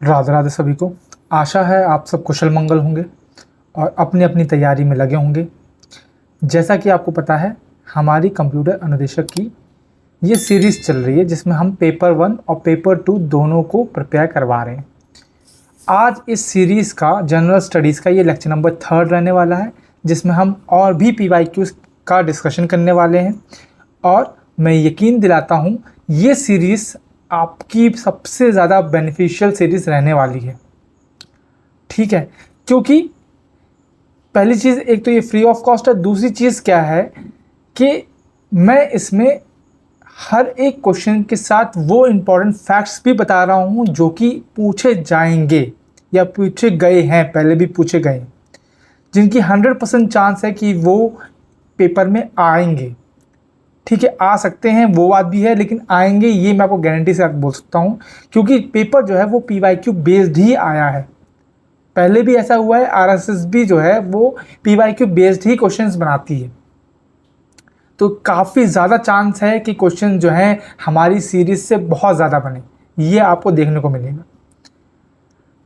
राधे राधे सभी को। आशा है आप सब कुशल मंगल होंगे और अपनी अपनी तैयारी में लगे होंगे। जैसा कि आपको पता है, हमारी कंप्यूटर अनुदेशक की ये सीरीज़ चल रही है जिसमें हम पेपर 1 और पेपर 2 दोनों को प्रिपेयर करवा रहे हैं। आज इस सीरीज़ का जनरल स्टडीज़ का ये लेक्चर नंबर 3 रहने वाला है, जिसमें हम और भी PYQs का डिस्कशन करने वाले हैं। और मैं यकीन दिलाता हूँ ये सीरीज़ आपकी सबसे ज़्यादा बेनिफिशियल सीरीज़ रहने वाली है, ठीक है। क्योंकि पहली चीज़, एक तो ये फ्री ऑफ कॉस्ट है। दूसरी चीज़ क्या है कि मैं इसमें हर एक क्वेश्चन के साथ वो इम्पोर्टेंट फैक्ट्स भी बता रहा हूँ जो कि पूछे जाएंगे या पूछे गए हैं, पहले भी पूछे गए हैं, जिनकी 100% चांस है कि वो पेपर में आएंगे। ठीक है, आ सकते हैं वो बात भी है, लेकिन आएंगे ये मैं आपको गारंटी से बोल सकता हूँ, क्योंकि पेपर जो है वो PYQ बेस्ड ही आया है। पहले भी ऐसा हुआ है, RSS भी जो है वो PYQ बेस्ड ही क्वेश्चंस बनाती है। तो काफ़ी ज़्यादा चांस है कि क्वेश्चन जो हैं हमारी सीरीज़ से बहुत ज़्यादा बने, ये आपको देखने को मिलेगा,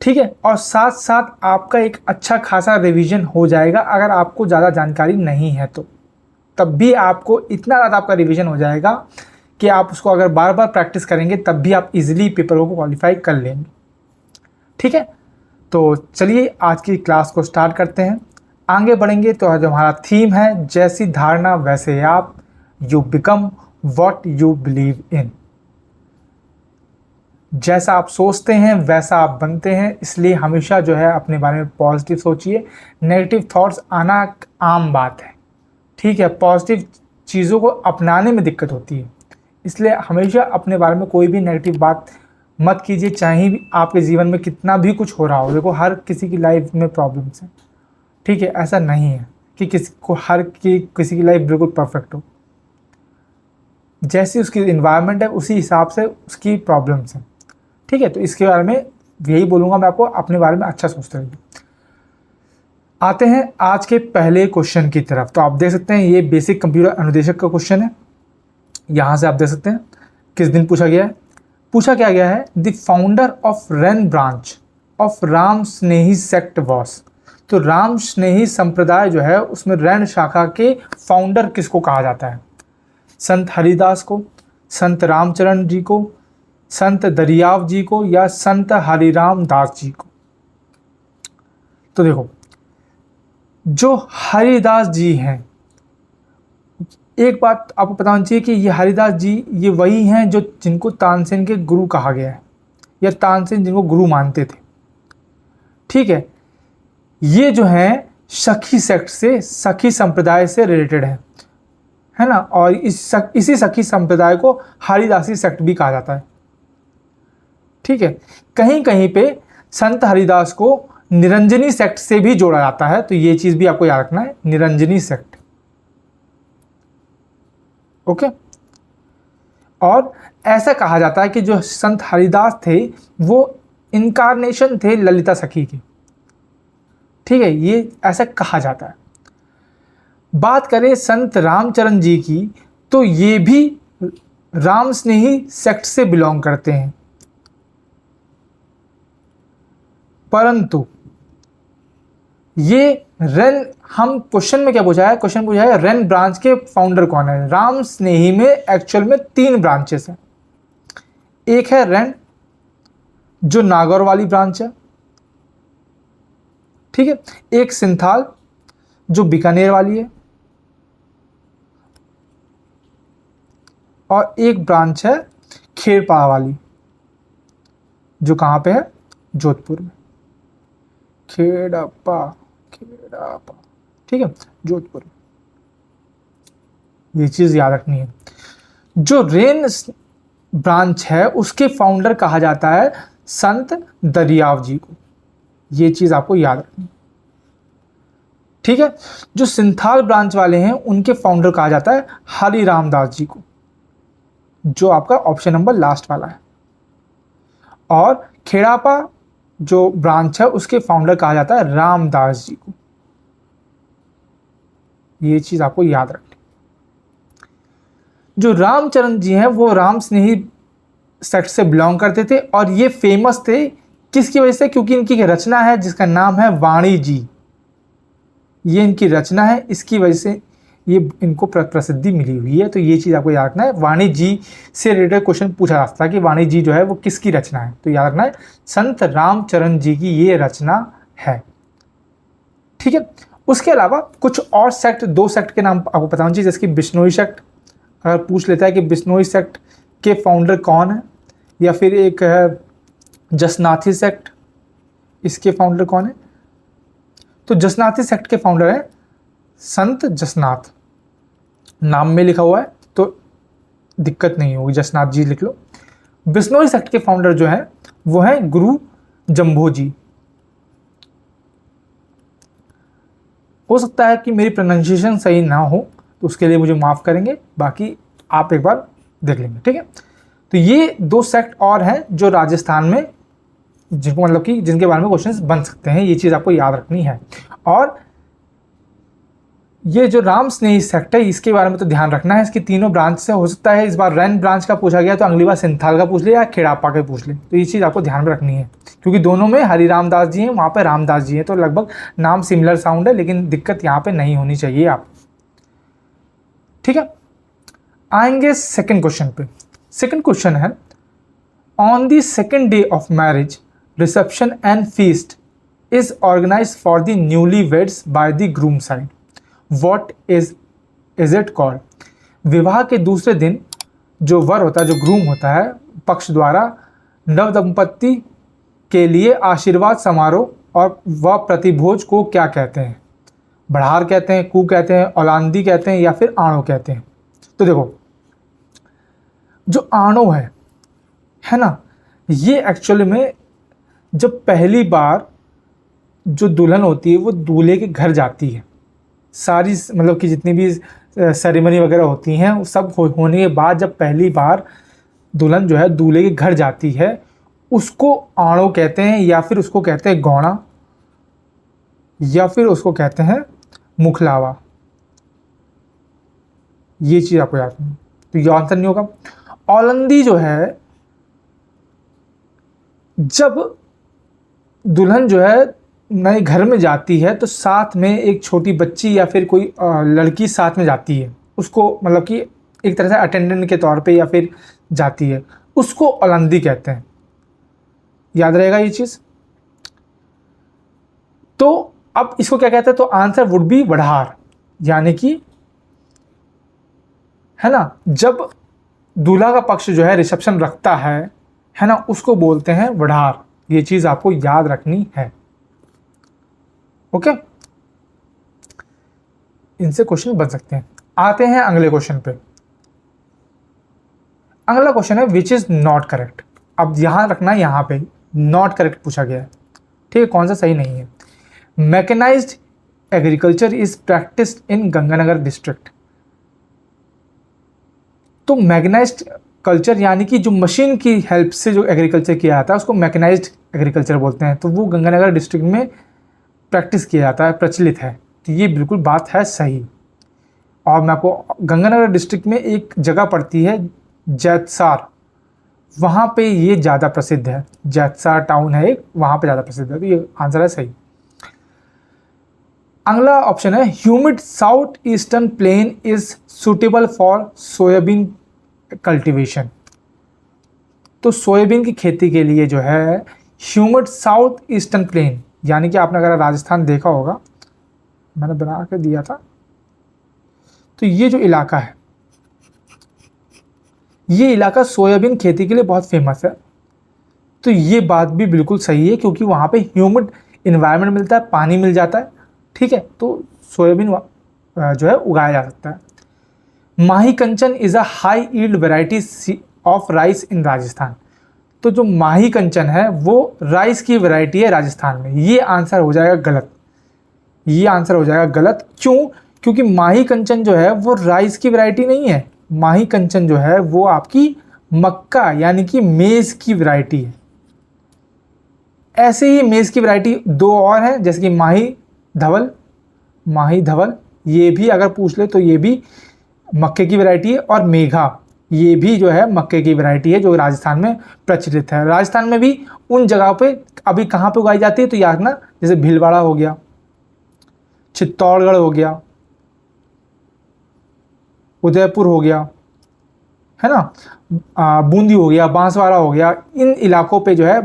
ठीक है। और साथ साथ आपका एक अच्छा खासा रिवीजन हो जाएगा। अगर आपको ज़्यादा जानकारी नहीं है तो तब भी आपको इतना ज़्यादा आपका रिवीजन हो जाएगा कि आप उसको अगर बार बार प्रैक्टिस करेंगे तब भी आप इजीली पेपरों को क्वालिफाई कर लेंगे, ठीक है। तो चलिए आज की क्लास को स्टार्ट करते हैं। आगे बढ़ेंगे तो जो हमारा थीम है, जैसी धारणा वैसे आप, you become what you believe in. जैसा आप सोचते हैं वैसा आप बनते हैं, इसलिए हमेशा जो है अपने बारे में पॉजिटिव सोचिए। नेगेटिव थॉट्स आना आम बात है, ठीक है। पॉजिटिव चीज़ों को अपनाने में दिक्कत होती है, इसलिए हमेशा अपने बारे में कोई भी नेगेटिव बात मत कीजिए, चाहे भी आपके जीवन में कितना भी कुछ हो रहा हो। देखो, हर किसी की लाइफ में प्रॉब्लम्स हैं, ठीक है। ऐसा नहीं है कि किसी की लाइफ बिल्कुल परफेक्ट हो। जैसी उसकी इन्वायरमेंट है उसी हिसाब से उसकी प्रॉब्लम्स हैं, ठीक है। तो इसके बारे में यही बोलूँगा मैं आपको, अपने बारे में अच्छा सोचते रहिए। आते हैं आज के पहले क्वेश्चन की तरफ। तो आप देख सकते हैं ये बेसिक कंप्यूटर अनुदेशक का क्वेश्चन है। यहाँ से आप देख सकते हैं किस दिन पूछा गया है। पूछा क्या गया है, the founder of Rain branch of Ram Snehi sect was. तो राम स्नेही संप्रदाय जो है उसमें रैन शाखा के फाउंडर किसको कहा जाता है? संत हरिदास को, संत रामचरण जी को, संत दरियाव जी को, या संत हरिराम दास जी को? तो देखो, जो हरिदास जी हैं, एक बात आपको पता होनी चाहिए कि ये हरिदास जी ये वही हैं जो जिनको तानसेन के गुरु कहा गया है, या तानसेन जिनको गुरु मानते थे, ठीक है। ये जो हैं सखी सेक्ट से, सखी संप्रदाय से रिलेटेड है ना। और इसी सखी संप्रदाय को हरिदासी सेक्ट भी कहा जाता है, ठीक है। कहीं कहीं पे संत हरिदास को निरंजनी सेक्ट से भी जोड़ा जाता है, तो ये चीज भी आपको याद रखना है, निरंजनी सेक्ट, ओके। और ऐसा कहा जाता है कि जो संत हरिदास थे वो इनकारनेशन थे ललिता सखी के, ठीक है। ये ऐसा कहा जाता है। बात करें संत रामचरण जी की, तो ये भी राम स्नेही सेक्ट से बिलोंग करते हैं, परंतु ये रेन, हम क्वेश्चन में क्या पूछा है, क्वेश्चन पूछा है रेन ब्रांच के फाउंडर कौन है। राम स्नेही में एक्चुअल में 3 ब्रांचेस हैं। एक है रेन जो नागौर वाली ब्रांच है, ठीक है। एक सिंथाल जो बीकानेर वाली है, और एक ब्रांच है खेरपाड़ा वाली जो कहाँ पे है, जोधपुर में। खेड़प्पा, ठीक है, जोधपुर। ये चीज याद रखनी है। जो रेन ब्रांच है उसके फाउंडर कहा जाता है संत दरियाव जी को, ये चीज आपको याद रखनी है, ठीक है। जो सिंथाल ब्रांच वाले हैं उनके फाउंडर कहा जाता है हरिराम दास जी को, जो आपका ऑप्शन नंबर लास्ट वाला है। और खेड़ापा जो ब्रांच है उसके फाउंडर कहा जाता है रामदास जी को, ये चीज आपको याद रखनी। जो रामचरण जी हैं वो राम स्नेही सेक्ट से बिलोंग करते थे, और ये फेमस थे किसकी वजह से? क्योंकि इनकी एक रचना है जिसका नाम है वाणी जी। ये इनकी रचना है, इसकी वजह से ये इनको प्रसिद्धि मिली हुई है। तो ये चीज़ आपको याद रखना है। वाणी जी से रिलेटेड क्वेश्चन पूछा जा सकता है कि वाणी जी जो है वो किसकी रचना है, तो याद रखना है संत रामचरण जी की ये रचना है। ठीक है, उसके अलावा कुछ और सेक्ट, 2 सेक्ट के नाम आपको पता होना चाहिए, जैसे कि बिश्नोई सेक्ट। अगर पूछ लेता है कि बिश्नोई सेक्ट के फाउंडर कौन है, या फिर एक है जसनाथी सेक्ट, इसके फाउंडर कौन है? तो जसनाथी सेक्ट के फाउंडर है संत जसनाथ। नाम में लिखा हुआ है तो दिक्कत नहीं होगी, जसनाथ जी लिख लो। बिश्नोई सेक्ट के फाउंडर जो है वो है गुरु जम्भो जी। हो सकता है कि मेरी प्रोनाउंसिएशन सही ना हो, तो उसके लिए मुझे माफ़ करेंगे, बाकी आप एक बार देख लेंगे। ठीक है, तो ये 2 सेक्ट और हैं जो राजस्थान में, जिनको मतलब कि जिनके बारे में क्वेश्चंस बन सकते हैं, ये चीज़ आपको याद रखनी है। और ये जो राम स्नेही सेक्ट है, इसके बारे में तो ध्यान रखना है। इसकी तीनों ब्रांच से हो सकता है इस बार रैन ब्रांच का पूछा गया, तो अगली बार सिंथाल का पूछ ले या खेड़ापा का पूछ ले। तो ये चीज़ आपको ध्यान में रखनी है, क्योंकि दोनों में हरि रामदास जी हैं, वहाँ पे रामदास जी हैं, तो लगभग नाम सिमिलर साउंड है, लेकिन दिक्कत यहाँ पे नहीं होनी चाहिए आप। ठीक है, आएंगे सेकेंड क्वेश्चन पे। सेकेंड क्वेश्चन है, on the second day of marriage reception and feast is organised for the newly weds by the groom side, what is it called? विवाह के दूसरे दिन जो वर होता है, जो ग्रूम होता है, पक्ष द्वारा नव दंपत्ति के लिए आशीर्वाद समारोह और वह प्रतिभोज को क्या कहते हैं? बढ़ार कहते हैं, कू कहते हैं, औलांदी कहते हैं, या फिर आणो कहते हैं? तो देखो, जो आणो है ना, ये एक्चुअली में जब पहली बार जो दुल्हन होती है वो दूल्हे के घर जाती है, सारी मतलब कि जितनी भी सेरेमनी वगैरह होती हैं वो सब होने के बाद जब पहली बार दुल्हन जो है दूल्हे के घर जाती है, उसको आणो कहते हैं, या फिर उसको कहते हैं गौना, या फिर उसको कहते हैं मुखलावा। ये चीज़ आपको याद नहीं, तो ये आंसर नहीं होगा। औलंदी जो है, जब दुल्हन जो है नए घर में जाती है तो साथ में एक छोटी बच्ची या फिर कोई लड़की साथ में जाती है, उसको मतलब कि एक तरह से अटेंडेंट के तौर पे या फिर जाती है, उसको औलंदी कहते हैं। याद रहेगा ये चीज़। तो अब इसको क्या कहते हैं? तो आंसर वुड बी वढ़ार, यानी कि है ना, जब दूल्हा का पक्ष जो है रिसेप्शन रखता है ना, उसको बोलते हैं वढ़ार। ये चीज़ आपको याद रखनी है। ओके, इनसे क्वेश्चन बन सकते हैं। आते हैं अगले क्वेश्चन पे। अगला क्वेश्चन है विच इज नॉट करेक्ट। अब यहां रखना है, यहां पे नॉट करेक्ट पूछा गया है। ठीक है, कौन सा सही नहीं है? Mechanised agriculture is practised in Ganganagar district. तो मैकेनाइज्ड कल्चर यानी कि जो मशीन की हेल्प से जो एग्रीकल्चर किया जाता है उसको मैकेनाइज्ड एग्रीकल्चर बोलते हैं। तो वो गंगानगर डिस्ट्रिक्ट में प्रैक्टिस किया जाता है, प्रचलित है। तो ये बिल्कुल बात है सही। और मैं आपको गंगानगर डिस्ट्रिक्ट में एक जगह पड़ती है जैतसार, वहाँ पे ये ज़्यादा प्रसिद्ध है। जैतसार टाउन है एक, वहाँ पे ज़्यादा प्रसिद्ध है। तो ये आंसर है सही। अगला ऑप्शन है humid south eastern plane is suitable for soybean cultivation. तो सोयाबीन की खेती के लिए जो है ह्यूमिड साउथ ईस्टर्न प्लेन, यानी कि आपने अगर राजस्थान देखा होगा, मैंने बना के दिया था, तो ये जो इलाका है, ये इलाका सोयाबीन खेती के लिए बहुत फेमस है। तो ये बात भी बिल्कुल सही है, क्योंकि वहाँ पे ह्यूमिड इन्वायरमेंट मिलता है, पानी मिल जाता है। ठीक है, तो सोयाबीन जो है उगाया जा सकता है। Mahi Kanchan is a high yield variety of rice in Rajasthan. तो जो माही कंचन है वो राइस की वैरायटी है राजस्थान में। ये आंसर हो जाएगा गलत। ये आंसर हो जाएगा गलत। क्यों? क्योंकि माही कंचन जो है वो राइस की वैरायटी नहीं है। माही कंचन जो है वो आपकी मक्का यानी कि मेज़ की वैरायटी है। ऐसे ही मेज़ की वैरायटी 2 और हैं, जैसे कि माही धवल, ये भी अगर पूछ ले तो ये भी मक्के की वैरायटी है। और मेघा, ये भी जो है मक्के की वैरायटी है जो राजस्थान में प्रचलित है। राजस्थान में भी उन जगहों पे अभी कहाँ पे उगाई जाती है तो याद ना, जैसे भीलवाड़ा हो गया, चित्तौड़गढ़ हो गया, उदयपुर हो गया, है ना, बूंदी हो गया, बांसवाड़ा हो गया, इन इलाकों पे जो है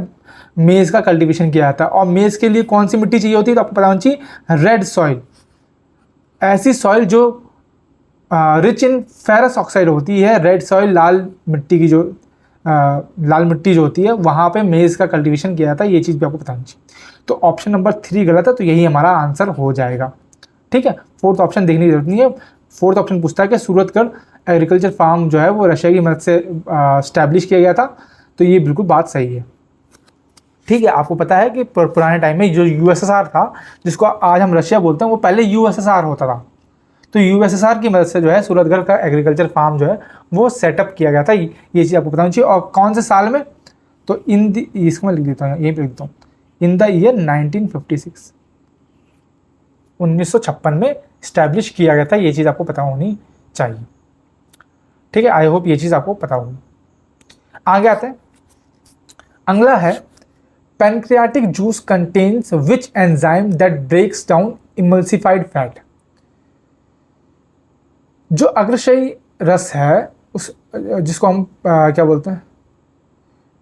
मेज़ का कल्टीवेशन किया जाता है। और मेज़ के लिए कौन सी मिट्टी चाहिए होती है तो आपको पता होना चाहिए, रेड सॉइल, ऐसी सॉइल जो रिच इन फेरस ऑक्साइड होती है। रेड सॉइल, लाल मिट्टी की जो लाल मिट्टी जो होती है वहाँ पे मेज़ का कल्टीवेशन किया जाता है। ये चीज़ भी आपको पता होनी चाहिए। तो ऑप्शन नंबर 3 गलत है, तो यही हमारा आंसर हो जाएगा। ठीक है, फोर्थ ऑप्शन देखने की जरूरत नहीं है। फोर्थ ऑप्शन पूछता है कि सूरतगढ़ एग्रीकल्चर फार्म जो है वो रशिया की मदद से स्टैब्लिश किया गया था, तो ये बिल्कुल बात सही है। ठीक है, आपको पता है कि पुराने टाइम में जो यूएसएसआर था, जिसको आज हम रशिया बोलते हैं, वो पहले यूएसएसआर होता था। तो यूएसएसआर की मदद से जो है सूरतगढ़ का एग्रीकल्चर फार्म जो है वो सेटअप किया गया था। ये चीज़ आपको पता होनी चाहिए। और कौन से साल में, तो इसको मैं लिख देता हूँ, यहीं पर लिख देता हूँ, इन द ईयर 1956, 1956 में स्टैब्लिश किया गया था। ये चीज़ आपको पता होनी चाहिए। ठीक है, आई होप ये चीज़ आपको पता होगी। आगे आते हैं, अगला है pancreatic juice contains which enzyme that breaks down emulsified fat. जो अग्रशयी रस है उस जिसको हम क्या बोलते हैं,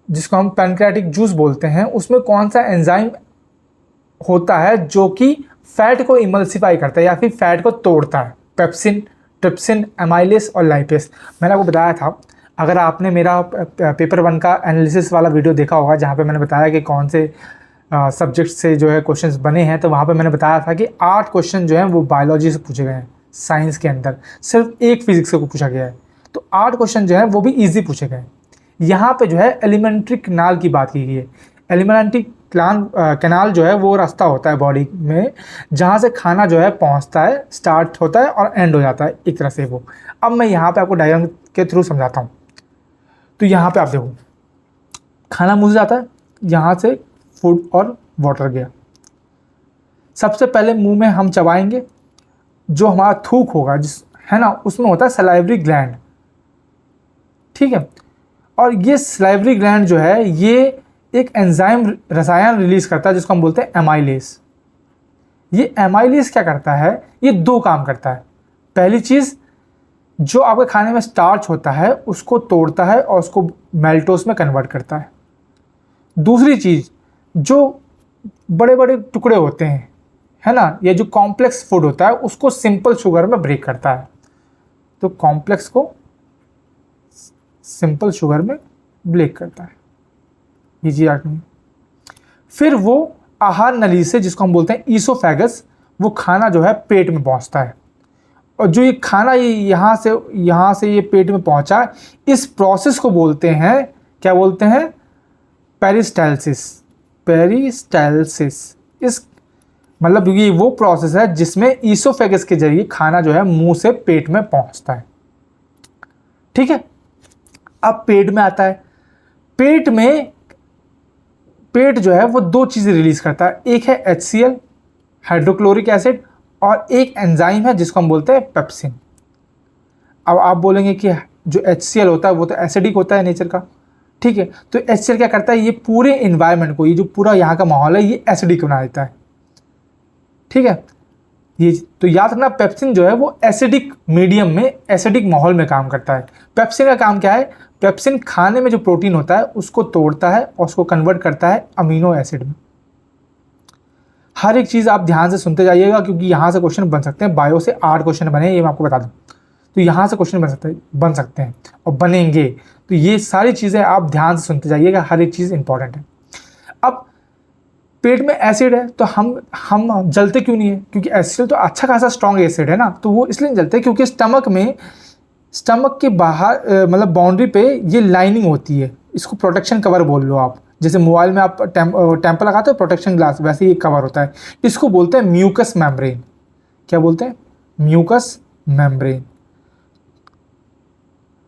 जिसको हम पैनक्रियाटिक जूस बोलते हैं, उसमें कौन सा एंजाइम होता है जो कि फैट को इमल्सिफाई करता है या फिर फैट को तोड़ता है। पेप्सिन, ट्रिप्सिन, एमाइलेस और लाइपेस। मैंने आपको बताया था, अगर आपने मेरा पेपर 1 का एनालिसिस वाला वीडियो देखा होगा जहाँ पे मैंने बताया कि कौन से सब्जेक्ट से जो है क्वेश्चंस बने हैं, तो वहाँ पे मैंने बताया था कि 8 क्वेश्चन जो हैं वो बायोलॉजी से पूछे गए हैं। साइंस के अंदर सिर्फ एक फिजिक्स को पूछा गया है, तो 8 क्वेश्चन जो है वो भी ईजी पूछे गए हैं। यहाँ पे जो है एलिमेंट्री कैनाल की बात की गई है। एलिमेंट्री कैनाल जो है वो रास्ता होता है बॉडी में जहाँ से खाना जो है पहुँचता है, स्टार्ट होता है और एंड हो जाता है एक तरह से वो। अब मैं यहाँ पे आपको डायग्राम के थ्रू समझाता हूँ। तो यहाँ पे आप देखो, खाना मुँह से जाता है, यहाँ से फूड और वाटर गया। सबसे पहले मुंह में हम चबाएंगे, जो हमारा थूक होगा जिस है ना, उसमें होता है सलाइवरी ग्लैंड। ठीक है, और ये सलाइवरी ग्लैंड जो है ये एक एंजाइम रसायन रिलीज करता है जिसको हम बोलते हैं एमाइलेस। ये एमाइलेस क्या करता है, ये 2 काम करता है। पहली चीज़, जो आपके खाने में स्टार्च होता है उसको तोड़ता है और उसको मेल्टोस में कन्वर्ट करता है। दूसरी चीज़, जो बड़े बड़े टुकड़े होते हैं, है ना, ये जो कॉम्प्लेक्स फूड होता है उसको सिंपल शुगर में ब्रेक करता है। तो कॉम्प्लेक्स को सिंपल शुगर में ब्रेक करता है, ये चीज़ आखिरी। फिर वो आहार नली से, जिसको हम बोलते हैं ईसोफेगस, वो खाना जो है पेट में पहुंचता है। और जो ये खाना यहाँ से ये पेट में पहुंचा, इस प्रोसेस को बोलते हैं, क्या बोलते हैं, पेरिस्टालसिस। पेरिस्टालसिस इस मतलब ये वो प्रोसेस है जिसमें ईसोफेगस के जरिए खाना जो है मुंह से पेट में पहुंचता है। ठीक है, अब पेट में आता है। पेट जो है वो 2 चीज़ें रिलीज करता है, एक है HCl, हाइड्रोक्लोरिक एसिड, और एक एंजाइम है जिसको हम बोलते हैं पेप्सिन। अब आप बोलेंगे कि जो HCl होता है वो तो एसिडिक होता है नेचर का। ठीक है, तो HCl क्या करता है, ये पूरे इन्वायरमेंट को, ये जो पूरा यहाँ का माहौल है ये एसिडिक बना देता है। ठीक है, ये तो याद रखना, पेप्सिन जो है वो एसिडिक मीडियम में, एसिडिक माहौल में काम करता है। पेप्सिन का काम क्या है, पेप्सिन खाने में जो प्रोटीन होता है उसको तोड़ता है और उसको कन्वर्ट करता है अमीनो एसिड में। हर एक चीज़ आप ध्यान से सुनते जाइएगा क्योंकि यहाँ से क्वेश्चन बन सकते हैं। बायो से 8 क्वेश्चन बने, ये मैं आपको बता दूँ। तो यहाँ से क्वेश्चन बन सकते हैं और बनेंगे। तो ये सारी चीज़ें आप ध्यान से सुनते जाइएगा, हर एक चीज़ इंपॉर्टेंट है। अब पेट में एसिड है तो हम जलते क्यों नहीं है, क्योंकि एसिड तो अच्छा खासा स्ट्रॉन्ग एसिड है ना, तो वो इसलिए नहीं जलते क्योंकि स्टमक के बाहर मतलब बाउंड्री पे ये लाइनिंग होती है, इसको प्रोटेक्शन कवर बोल लो आप। जैसे मोबाइल में आप टेम्पर लगाते हो प्रोटेक्शन ग्लास, वैसे ये कवर होता है। इसको बोलते हैं म्यूकस मेम्ब्रेन। क्या बोलते हैं, म्यूकस मेम्ब्रेन।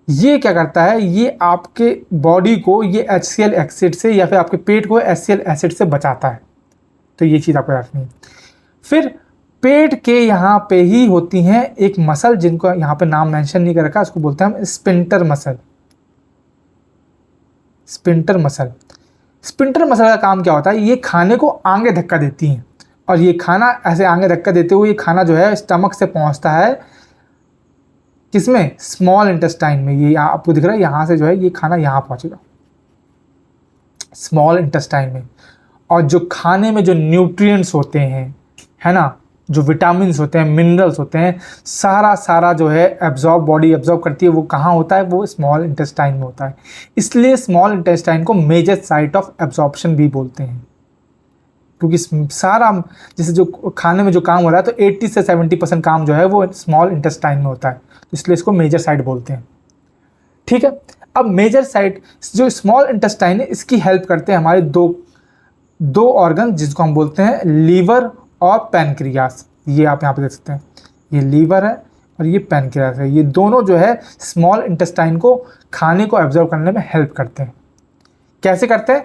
ये क्या करता है, ये आपके बॉडी को ये HCl एसिड से या फिर आपके पेट को HCl एसिड से बचाता है। तो ये चीज़ आपको रखनी है। फिर पेट के यहाँ पे ही होती हैं एक मसल, जिनको यहाँ पे नाम मेंशन नहीं कर रखा, उसको बोलते हैं हम sphincter muscle. Sphincter muscle. Sphincter muscle का काम क्या होता है, ये खाने को आगे धक्का देती हैं और ये खाना ऐसे आगे धक्का देते हुए ये खाना जो है स्टमक से पहुंचता है किसमें, स्मॉल इंटेस्टाइन में। ये आपको दिख रहा है यहाँ से जो है ये खाना यहाँ पहुंचेगा स्मॉल इंटेस्टाइन में। और जो खाने में जो न्यूट्रिएंट्स होते हैं, है ना, जो विटामिन्स होते हैं, मिनरल्स होते हैं, सारा जो है एब्जॉर्ब, बॉडी एब्जॉर्ब करती है, वो कहाँ होता है, वो स्मॉल इंटेस्टाइन में होता है। इसलिए स्मॉल इंटेस्टाइन को मेजर साइट ऑफ एब्जॉर्प्शन भी बोलते हैं, क्योंकि सारा जैसे जो खाने में जो काम हो रहा है तो 80 से 70% काम जो है वो स्मॉल इंटेस्टाइन में होता है, तो इसलिए इसको मेजर साइट बोलते हैं। ठीक है, अब मेजर साइट जो स्मॉल इंटेस्टाइन है इसकी हेल्प करते हैं हमारे दो ऑर्गन, जिसको हम बोलते हैं लीवर और पैनक्रियास। ये आप यहाँ पे देख सकते हैं, ये लीवर है और ये पैनक्रियास है। ये दोनों जो है स्मॉल इंटेस्टाइन को खाने को एब्जॉर्व करने में हेल्प करते हैं। कैसे करते हैं,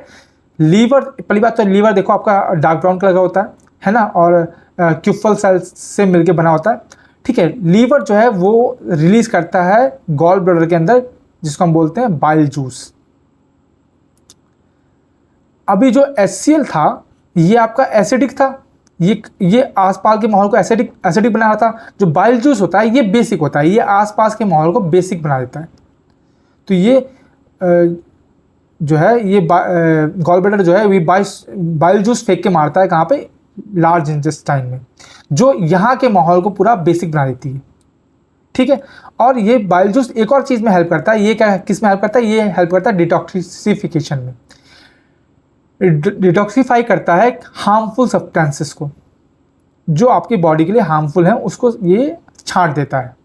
लीवर, पहली बात तो लीवर देखो आपका डार्क ब्राउन कलर का होता है ना, और क्यूफल सेल्स से मिलके बना होता है। ठीक है, लीवर जो है वो रिलीज करता है गॉल ब्लैडर के अंदर, जिसको हम बोलते हैं बाइल जूस। अभी जो HCl था ये आपका एसिडिक था, ये आसपास के माहौल को एसिडिक बना रहा था। जो बाइल जूस होता है ये बेसिक होता है, ये आसपास के माहौल को बेसिक बना देता है। तो ये जो है ये गॉल ब्लैडर जो है ये बाइल जूस फेंक के मारता है कहाँ पे, लार्ज इंटेस्टाइन में, जो यहाँ के माहौल को पूरा बेसिक बना देती है। ठीक है, और ये बाइल जूस एक और चीज़ में हेल्प करता है। ये क्या, किस में हेल्प करता है, ये हेल्प करता है डिटॉक्सिफिकेशन में। डिटॉक्सिफाई करता है हार्मफुल सब्सटेंसेस को, जो आपकी बॉडी के लिए हार्मफुल है उसको ये छांट देता है।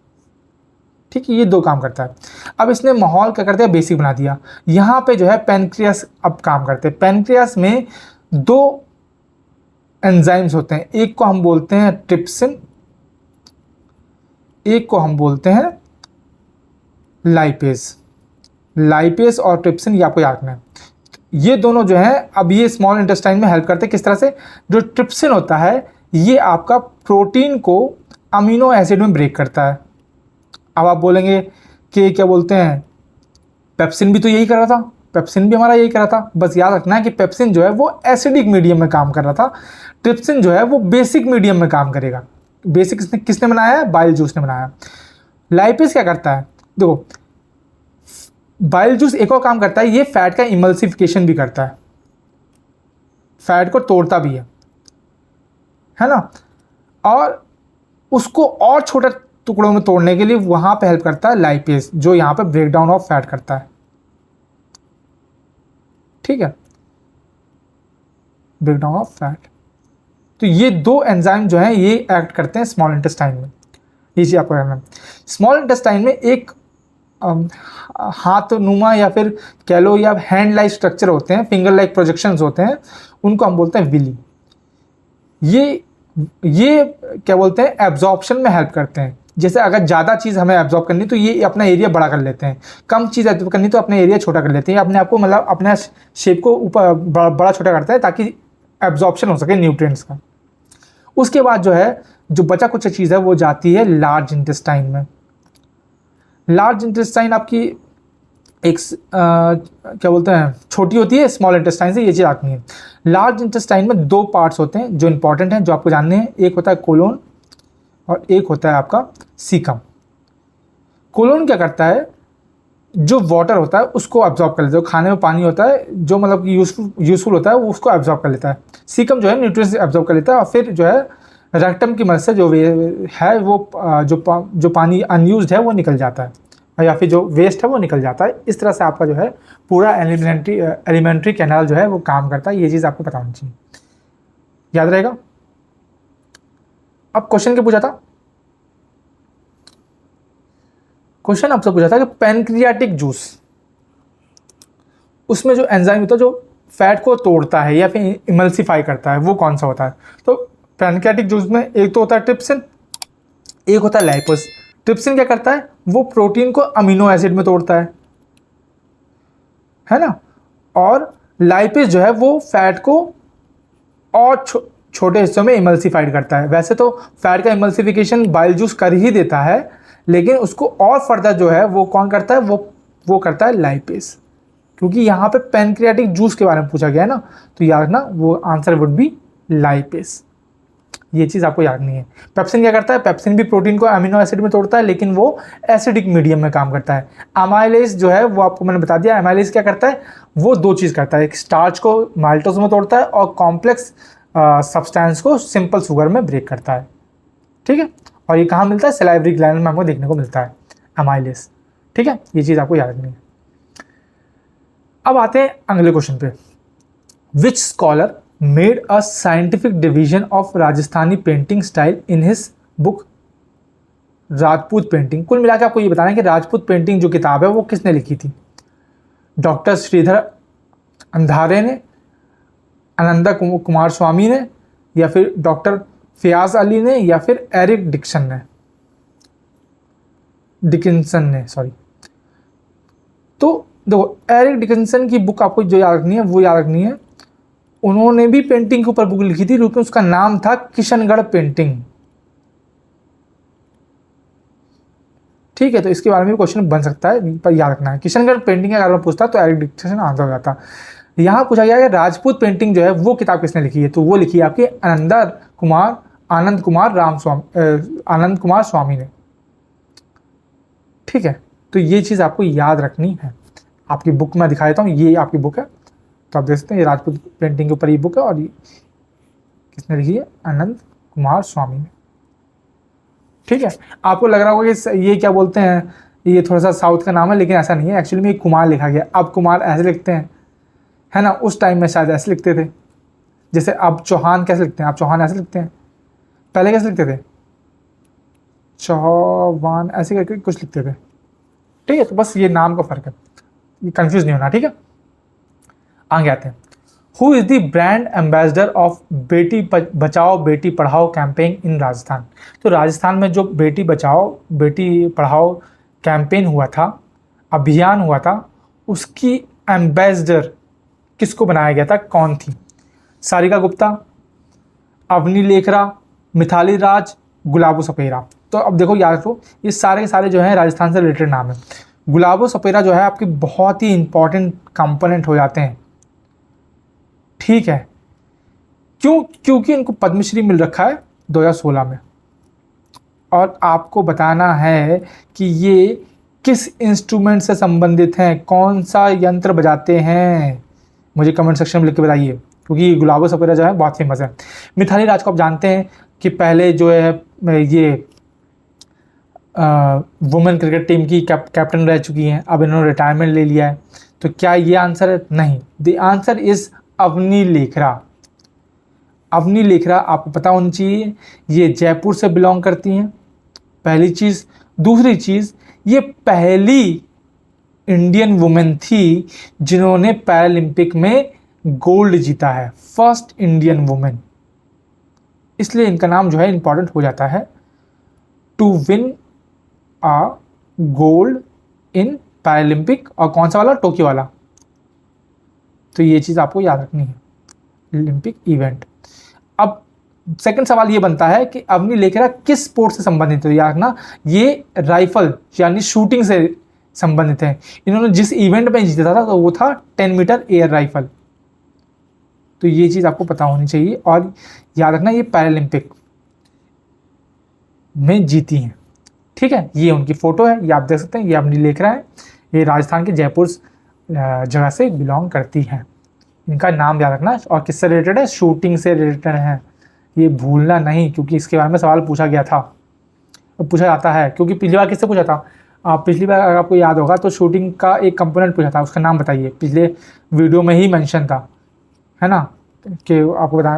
ठीक है, ये दो काम करता है। अब इसने माहौल क्या करते हैं, बेसिक बना दिया। यहाँ पे जो है पैनक्रियास अब काम करते हैं। पैनक्रियास में दो एंजाइम्स होते हैं, एक को हम बोलते हैं ट्रिप्सिन, एक को हम बोलते हैं लाइपेज। लाइपेज और ट्रिप्सिन ये आपको याद रखना है। ये दोनों जो हैं अब ये स्मॉल इंटेस्टाइन में हेल्प करते हैं। किस तरह से, जो ट्रिप्सिन होता है ये आपका प्रोटीन को अमीनो एसिड में ब्रेक करता है। अब आप बोलेंगे कि क्या बोलते हैं, पेप्सिन भी तो यही कर रहा था, पेप्सिन भी हमारा यही कर रहा था। बस याद रखना है कि पेप्सिन जो है वो एसिडिक मीडियम में काम कर रहा था, ट्रिप्सिन जो है वो बेसिक मीडियम में काम करेगा। बेसिक किसने बनाया है, बाइल जूस ने बनाया। लाइपेज क्या करता है, देखो बाइल जूस एक और काम करता है, ये फैट का इमल्सिफिकेशन भी करता है, फैट को तोड़ता भी है ना, और उसको और छोटे टुकड़ों में तोड़ने के लिए वहां पे हेल्प करता है लाइपेज, जो यहाँ पे ब्रेक डाउन ऑफ फैट करता है। ठीक है, ब्रेक डाउन ऑफ फैट। तो ये दो एंजाइम जो हैं ये एक्ट करते हैं स्मॉल इंटेस्टाइन में। ये चीज आपको करना है। स्मॉल इंटेस्टाइन में एक हाथ नुमा या फिर कह लो या हैंड लाइक स्ट्रक्चर होते हैं, फिंगर लाइक प्रोजेक्शंस होते हैं, उनको हम बोलते हैं विली। ये क्या बोलते हैं, एब्जॉर्प्शन में हेल्प करते हैं। जैसे अगर ज़्यादा चीज़ हमें एब्जॉर्ब करनी तो ये अपना एरिया बड़ा कर लेते हैं, कम चीज़ एब्जॉर्ब करनी तो अपना एरिया छोटा कर लेते हैं। अपने आप को मतलब अपने शेप को ऊपर बड़ा छोटा करता है ताकि एब्जॉर्प्शन हो सके न्यूट्रिएंट्स का। उसके बाद जो है जो बचा कुछ चीज़ है वो जाती है लार्ज इंटेस्टाइन में। लार्ज इंटेस्टाइन आपकी एक क्या बोलते हैं छोटी होती है स्मॉल इंटेस्टाइन से, ये चीज़ आती है। लार्ज इंटेस्टाइन में दो पार्ट्स होते हैं जो इंपॉर्टेंट हैं, जो आपको जानने हैं। एक होता है कोलोन और एक होता है आपका सीकम। कोलोन क्या करता है, जो वाटर होता है उसको एब्जॉर्ब कर लेता है, जो खाने में पानी होता है जो मतलब कि यूजफुल होता है वो उसको एब्जॉर्ब कर लेता है। सीकम जो है न्यूट्रिएंट्स एब्जॉर्ब कर लेता है और फिर जो है रेक्टम की मदद से जो है वो जो पानी अनयूज्ड है वो निकल जाता है या फिर जो वेस्ट है वो निकल जाता है। इस तरह से आपका जो है पूरा एलिमेंट्री कैनाल जो है वो काम करता है। ये चीज़ आपको पता होनी चाहिए, याद रहेगा। अब क्वेश्चन क्या पूछा था, क्वेश्चन आपसे पूछा था कि पैनक्रियाटिक जूस, उसमें जो एंजाइम होता है जो फैट को तोड़ता है या फिर इमल्सिफाई करता है वो कौन सा होता है। तो पैनक्रियाटिक जूस में एक तो होता है ट्रिप्सिन, एक होता है लाइपेज। ट्रिप्सिन क्या करता है, वो प्रोटीन को अमीनो एसिड में तोड़ता है ना, और लाइपेज जो है वो फैट को और छोटे हिस्सों में इमल्सिफाइड करता है। वैसे तो फैट का इमल्सिफिकेशन बाइल जूस कर ही देता है, लेकिन उसको और फर्दर जो है वो कौन करता है, वो करता है लाइपेज। क्योंकि यहाँ पे पैनक्रियाटिक जूस के बारे में पूछा गया है ना, तो याद रखना वो आंसर वुड बी लाइपेस। ये चीज़ आपको याद नहीं है। पेप्सिन क्या करता है? पेप्सिन भी प्रोटीन को अमीनो एसिड में तोड़ता है, लेकिन वो एसिडिक मीडियम में काम करता है। अमाइलेज जो है वो आपको मैंने बता दिया। अमाइलेज क्या करता है? वो दो चीज़ करता है, एक स्टार्च को माल्टोज में तोड़ता है और कॉम्प्लेक्स सब्सटेंस को सिंपल शुगर में ब्रेक करता है। ठीक है, और ये कहाँ मिलता है? सलाइवरी ग्लैंड में हमको देखने को मिलता है अमाइलेज। ठीक है, ये चीज़ आपको याद रखनी है। अब आते हैं अगले क्वेश्चन पे। विच scholar made a scientific division of Rajasthani painting style in his book Rajput painting? कुल मिलाकर आपको ये बताना है कि राजपूत पेंटिंग जो किताब है वो किसने लिखी थी? डॉक्टर श्रीधर अंधारे ने, आनंदा कुमार स्वामी ने, या फिर डॉक्टर फयाज अली ने, या फिर एरिक डिकिंसन ने सॉरी। तो देखो, एरिक डिकिंसन की बुक आपको जो याद रखनी है वो याद रखनी है, उन्होंने भी पेंटिंग के ऊपर बुक लिखी थी, लेकिन उसका नाम था किशनगढ़ पेंटिंग। ठीक है, तो इसके बारे में भी क्वेश्चन बन सकता है, पर याद रखना है किशनगढ़ पेंटिंग का अगर मैं पूछता तो एरिक डिकिंसन आंसर हो जाता। यहाँ पूछा गया कि राजपूत पेंटिंग जो है वो किताब किसने लिखी है, तो वो लिखी है आपकी आनंद कुमार स्वामी ने। ठीक है, तो ये चीज़ आपको याद रखनी है। आपकी बुक में दिखा देता हूँ, ये आपकी बुक है, तो आप देख सकते हैं ये राजपूत पेंटिंग के ऊपर ये बुक है, और ये किसने लिखी है? आनंद कुमार स्वामी ने। ठीक है, आपको लग रहा होगा कि ये क्या बोलते हैं, ये थोड़ा सा साउथ का नाम है, लेकिन ऐसा नहीं है। एक्चुअली में ये कुमार लिखा गया। अब कुमार ऐसे लिखते हैं, है ना, उस टाइम में शायद ऐसे लिखते थे। जैसे अब चौहान कैसे लिखते हैं? आप चौहान ऐसे लिखते हैं, पहले कैसे लिखते थे? चौहान ऐसे करके कुछ लिखते थे। ठीक है, तो बस ये नाम का फर्क है, ये कंफ्यूज नहीं होना। ठीक है, आगे आते हैं। Who is the brand ambassador of Beti Bachao Beti Padhao campaign in Rajasthan? तो राजस्थान में जो बेटी बचाओ बेटी पढ़ाओ कैंपेन हुआ था, अभियान हुआ था, उसकी एम्बेसडर किसको बनाया गया था? कौन थी? सारिका गुप्ता, अवनी लेखरा, मिथाली राज, गुलाबो सपेरा। तो अब देखो याद रखो, ये सारे के सारे जो हैं राजस्थान से रिलेटेड नाम है। गुलाबो सपेरा जो है आपकी बहुत ही इंपॉर्टेंट कंपोनेंट हो जाते हैं। ठीक है, क्यों? क्योंकि इनको पद्मश्री मिल रखा है 2016 में, और आपको बताना है कि ये किस इंस्ट्रूमेंट से संबंधित हैं, कौन सा यंत्र बजाते हैं, मुझे कमेंट सेक्शन में लिख के बताइए, क्योंकि गुलाबो सपेरा जो है बहुत फेमस है। मिथाली राज को आप जानते हैं कि पहले जो है ये वुमेन क्रिकेट टीम की कैप्टन रह चुकी हैं, अब इन्होंने रिटायरमेंट ले लिया है। तो क्या ये आंसर है? नहीं, the answer is Avani Lekhara. Avani Lekhara आपको पता होनी चाहिए, ये जयपुर से बिलोंग करती हैं, पहली चीज़। दूसरी चीज़, ये पहली इंडियन वुमेन थी जिन्होंने पैरालंपिक में गोल्ड जीता है, फर्स्ट इंडियन वुमेन। इसलिए इनका नाम जो है इंपॉर्टेंट हो जाता है, to win a gold in Paralympic. और कौन सा वाला? टोक्यो वाला। तो ये चीज़ आपको याद रखनी है, ओलंपिक इवेंट। अब सेकंड सवाल ये बनता है कि अवनी लेखरा किस स्पोर्ट से संबंधित है? याद रखना, ये राइफल यानी शूटिंग से संबंधित है। इन्होंने जिस इवेंट में जीता था तो वो था 10 मीटर एयर राइफल। तो ये चीज़ आपको पता होनी चाहिए, और याद रखना ये पैरालंपिक में जीती हैं। ठीक है, ये उनकी फ़ोटो है, ये आप देख सकते हैं, ये अवनी लेखरा है, ये राजस्थान के जयपुर जगह से बिलोंग करती हैं। इनका नाम याद रखना, और किससे रिलेटेड है? शूटिंग से रिलेटेड है, ये भूलना नहीं, क्योंकि इसके बारे में सवाल पूछा गया था, पूछा जाता है। क्योंकि पिछली बार किससे पूछा था? पिछली बार अगर आपको याद होगा तो शूटिंग का एक कंपोनेंट पूछा था, उसका नाम बताइए, पिछले वीडियो में ही मेंशन था, है ना, कि आपको बता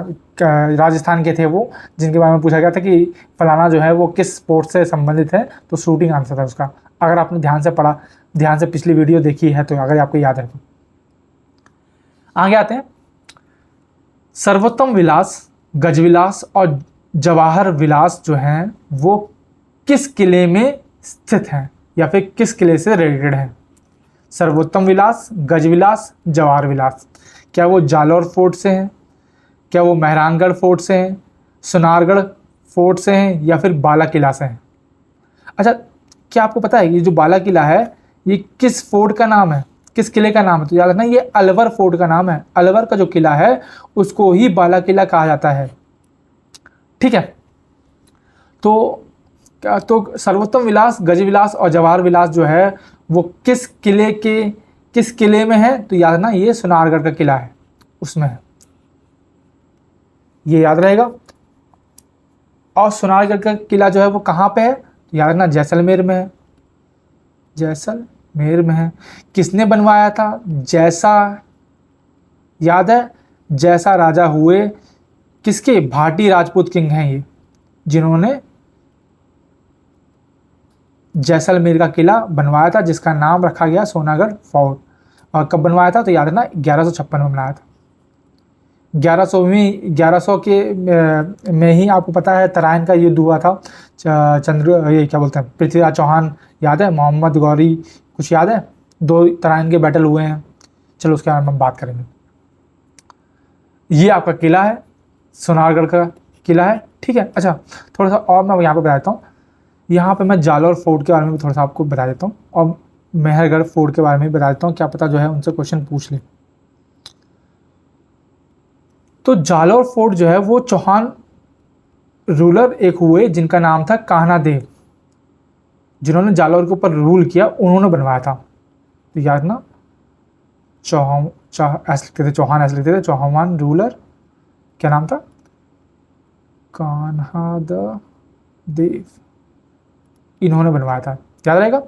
राजस्थान के थे वो, जिनके बारे में पूछा गया था कि फलाना जो है वो किस स्पोर्ट से संबंधित है, तो शूटिंग आंसर था उसका। अगर आपने ध्यान से पढ़ा, ध्यान से पिछली वीडियो देखी है, तो अगर आपको याद है तो। आगे आते हैं। सर्वोत्तम विलास, गजविलास और जवाहर विलास जो हैं वो किस किले में स्थित हैं, या फिर किस किले से रिलेटेड हैं? सर्वोत्तम विलास, गजविलास, जवाहर विलास। क्या वो जालौर फोर्ट से हैं? क्या वो मेहरानगढ़ फोर्ट से हैं, सुनारगढ़ फोर्ट से हैं, या फिर बाला किला से हैं? अच्छा, क्या आपको पता है ये जो बाला किला है ये किस फोर्ट का नाम है, किस किले का नाम है? तो याद रखना ये अलवर फोर्ट का नाम है। अलवर का जो किला है उसको ही बाला किला कहा जाता है। ठीक है, तो तो सर्वोत्तम विलास, गजविलास और जवाहर विलास जो है वो किस किले में है? तो याद रखना ये सुनारगढ़ का किला है, उसमें है, ये याद रहेगा। और सुनारगढ़ का किला जो है वो कहाँ पे है? तो याद रखना जैसलमेर में है, जैसलमेर में है। किसने बनवाया था? जैसा, याद है, जैसा राजा हुए किसके? भाटी राजपूत किंग हैं ये, जिन्होंने जैसलमेर का किला बनवाया था, जिसका नाम रखा गया सोनागढ़ फोर्ट। और कब बनवाया था? तो याद रखना 1156 में बनाया था। 1100 में ही आपको पता है तराइन का युद्ध हुआ था। ये क्या बोलते हैं, पृथ्वीराज चौहान याद है, मोहम्मद गौरी कुछ याद है, 2 तराइन के बैटल हुए हैं। चलो उसके बारे में हम बात करेंगे। ये आपका किला है, सोनारगढ़ का किला है। ठीक है, अच्छा थोड़ा सा और मैं यहाँ पे बता देता हूँ। यहाँ पे मैं जालौर फोर्ट के बारे में भी थोड़ा सा आपको बता देता हूँ और मेहरगढ़ फोर्ट के बारे में भी बता देता हूँ, क्या पता जो है उनसे क्वेश्चन पूछ ले। तो जालौर फोर्ट जो है वो चौहान रूलर एक हुए जिनका नाम था कान्हा देव, जिन्होंने जालौर के ऊपर रूल किया, उन्होंने बनवाया था। तो याद ना, ऐसे लिखते थे चौहान, ऐसे लिखते थे चौहान रूलर, क्या नाम था? कान्हा देव, इन्होंने बनवाया था, याद रहेगा।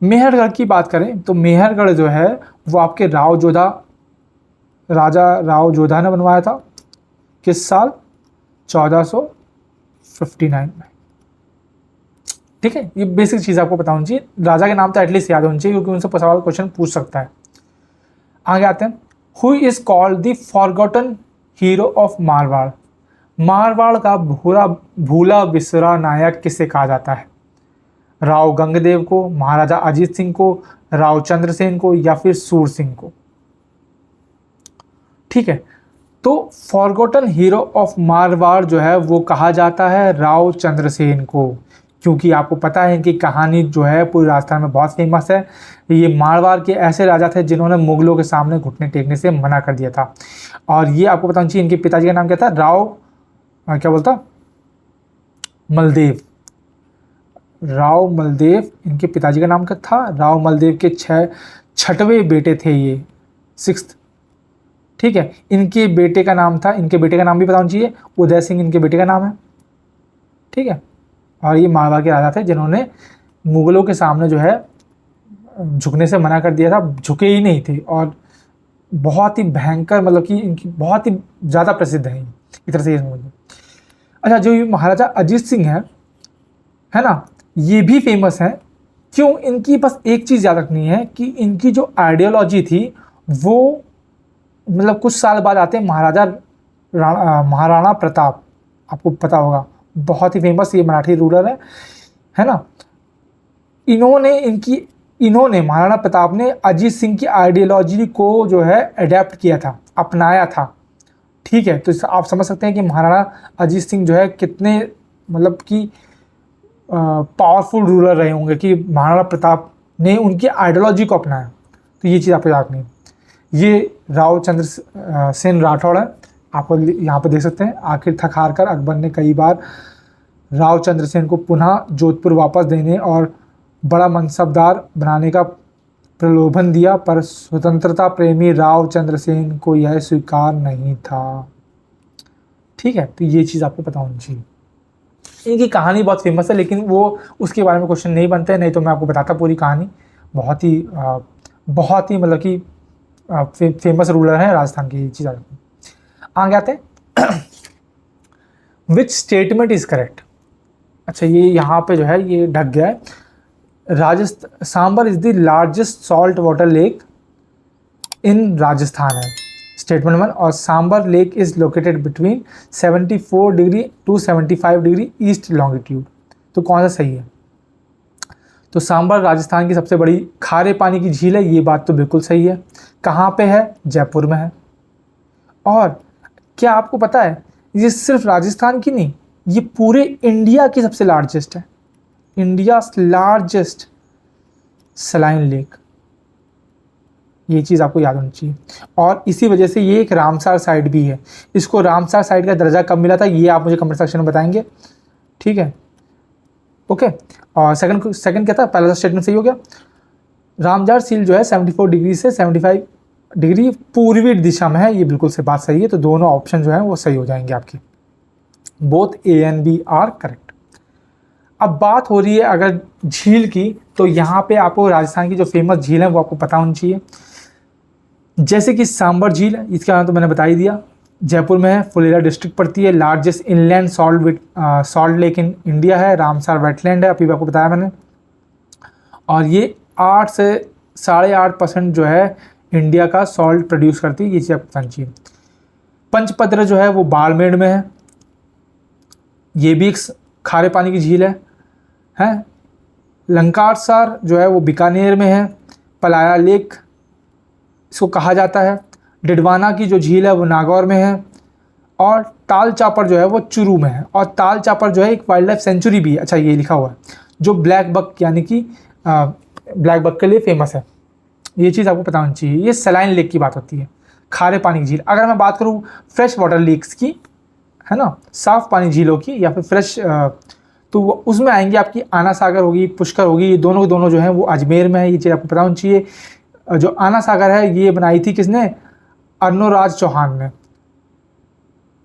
मेहरगढ़ की बात करें तो मेहरगढ़ जो है वो आपके राजा राव जोधा ने बनवाया था। किस साल? 1459 में। ठीक है, ये बेसिक चीज़ आपको पता होनी चाहिए। राजा के नाम तो एटलीस्ट याद होनी चाहिए, क्योंकि उनसे सवाल क्वेश्चन पूछ सकता है। आगे आते हैं। Who is called the forgotten hero of Marwar? Marwar का भूला बिसरा नायक किसे कहा जाता है? राव गंगदेव को, महाराजा अजीत सिंह को, राव चंद्रसेन को, या फिर सूर सिंह को? ठीक है, तो फॉरगॉटन हीरो ऑफ मारवाड़ जो है वो कहा जाता है राव चंद्रसेन को, क्योंकि आपको पता है इनकी कहानी जो है पूरी राजस्थान में बहुत फेमस है। ये मारवाड़ के ऐसे राजा थे जिन्होंने मुगलों के सामने घुटने टेकने से मना कर दिया था। और ये आपको पता चाहिए इनके पिताजी का नाम क्या था? क्या बोलता, मलदेव। राव मलदेव इनके पिताजी का नाम क्या था? राव मलदेव के 6वें बेटे थे ये, 6th। ठीक है, इनके बेटे का नाम था, इनके बेटे का नाम भी पता होना चाहिए, उदय सिंह इनके बेटे का नाम है। ठीक है, और ये मारवाड़ के राजा थे जिन्होंने मुगलों के सामने जो है झुकने से मना कर दिया था, झुके ही नहीं थे, और बहुत ही भयंकर, मतलब कि इनकी बहुत ही ज़्यादा प्रसिद्ध है इस तरह से ये समझ लो। अच्छा, जो ये महाराजा अजीत सिंह है ना, ये भी फेमस है। क्यों? इनकी बस एक चीज़ याद रखनी है कि इनकी जो आइडियोलॉजी थी वो, मतलब कुछ साल बाद आते हैं महाराणा प्रताप, आपको पता होगा, बहुत ही फेमस ये मराठी रूलर है ना। इन्होंने महाराणा प्रताप ने अजीत सिंह की आइडियोलॉजी को जो है अडेप्ट किया था, अपनाया था। ठीक है, तो आप समझ सकते हैं कि महाराणा अजीत सिंह जो है कितने, मतलब कि पावरफुल रूलर रहे होंगे कि महाराणा प्रताप ने उनकी आइडियोलॉजी को अपनाया। तो ये चीज़ आपको याद नहीं। ये राव चंद्रसेन राठौड़ है, आप यहाँ पर देख सकते हैं। आखिर थक हार कर अकबर ने कई बार राव चंद्रसेन को पुनः जोधपुर वापस देने और बड़ा मनसबदार बनाने का प्रलोभन दिया, पर स्वतंत्रता प्रेमी राव चंद्रसेन को यह स्वीकार नहीं था। ठीक है, तो ये चीज़ आपको पता होनी चाहिए। इनकी कहानी बहुत फेमस है, लेकिन वो उसके बारे में क्वेश्चन नहीं बनते, नहीं तो मैं आपको बताता पूरी कहानी। बहुत ही मतलब कि फेमस रूलर है राजस्थान की, ये चीज़ आगे आते हैं। Which statement is correct? अच्छा, ये यहाँ पे जो है ये ढक गया है। Sambhar is the largest salt water lake in Rajasthan है, स्टेटमेंट 1। और Sambhar lake is located between 74 degree to 75 degree east longitude. तो कौन सा सही है? तो सांबर राजस्थान की सबसे बड़ी खारे पानी की झील है, ये बात तो बिल्कुल सही है। कहाँ पे है? जयपुर में है। और क्या आपको पता है ये सिर्फ राजस्थान की नहीं, ये पूरे इंडिया की सबसे लार्जेस्ट है, इंडिया लार्जेस्ट सलाइन लेक। ये चीज़ आपको याद होनी चाहिए। और इसी वजह से ये एक रामसार साइट भी है। इसको रामसार साइट का दर्जा कब मिला था ये आप मुझे कमेंट सेक्शन में बताएंगे, ठीक है, ओके। और सेकंड क्या था, पहला स्टेटमेंट सही हो गया। रामजार झील जो है 74 डिग्री से 75 डिग्री पूर्वी दिशा में है, ये बिल्कुल से बात सही है। तो दोनों ऑप्शन जो है वो सही हो जाएंगे आपके, both A and B are correct. अब बात हो रही है अगर झील की, तो यहाँ पे आपको राजस्थान की जो फेमस झील है वो आपको पता होनी चाहिए। जैसे कि सांबर झील है, इसका नाम तो मैंने बता ही दिया, जयपुर में है, फुलेरा डिस्ट्रिक्ट पड़ती है, largest inland salt lake in India है, रामसार वेटलैंड है, अभी आपको बताया मैंने। और ये 8 से 8.5% जो है इंडिया का सॉल्ट प्रोड्यूस करती है, ये चीज़ आपको बतानी चाहिए। पंचपद्र जो है वो बाड़मेर में है, ये भी एक खारे पानी की झील है। लंकासार जो है वो बीकानेर में है, पलाया लेक इसको कहा जाता है। डिडवाना की जो झील है वो नागौर में है, और ताल चापर जो है वो चुरू में है। और ताल चापर जो है एक वाइल्ड लाइफ सेंचुरी भी है, अच्छा ये लिखा हुआ है, जो ब्लैक बक यानी कि ब्लैक बक के लिए फेमस है, ये चीज़ आपको पता होनी चाहिए। ये सलाइन लेक की बात होती है, खारे पानी की झील। अगर मैं बात करूँ फ्रेश वाटर लेक्स की, है ना, साफ पानी झीलों की या फिर फ्रेश, तो उसमें आएंगे आपकी आना सागर होगी, पुष्कर होगी, ये दोनों के दोनों जो हैं वो अजमेर में है, ये चीज़ आपको पता होनी चाहिए। जो आना सागर है ये बनाई थी किसने, अर्नोराज चौहान ने,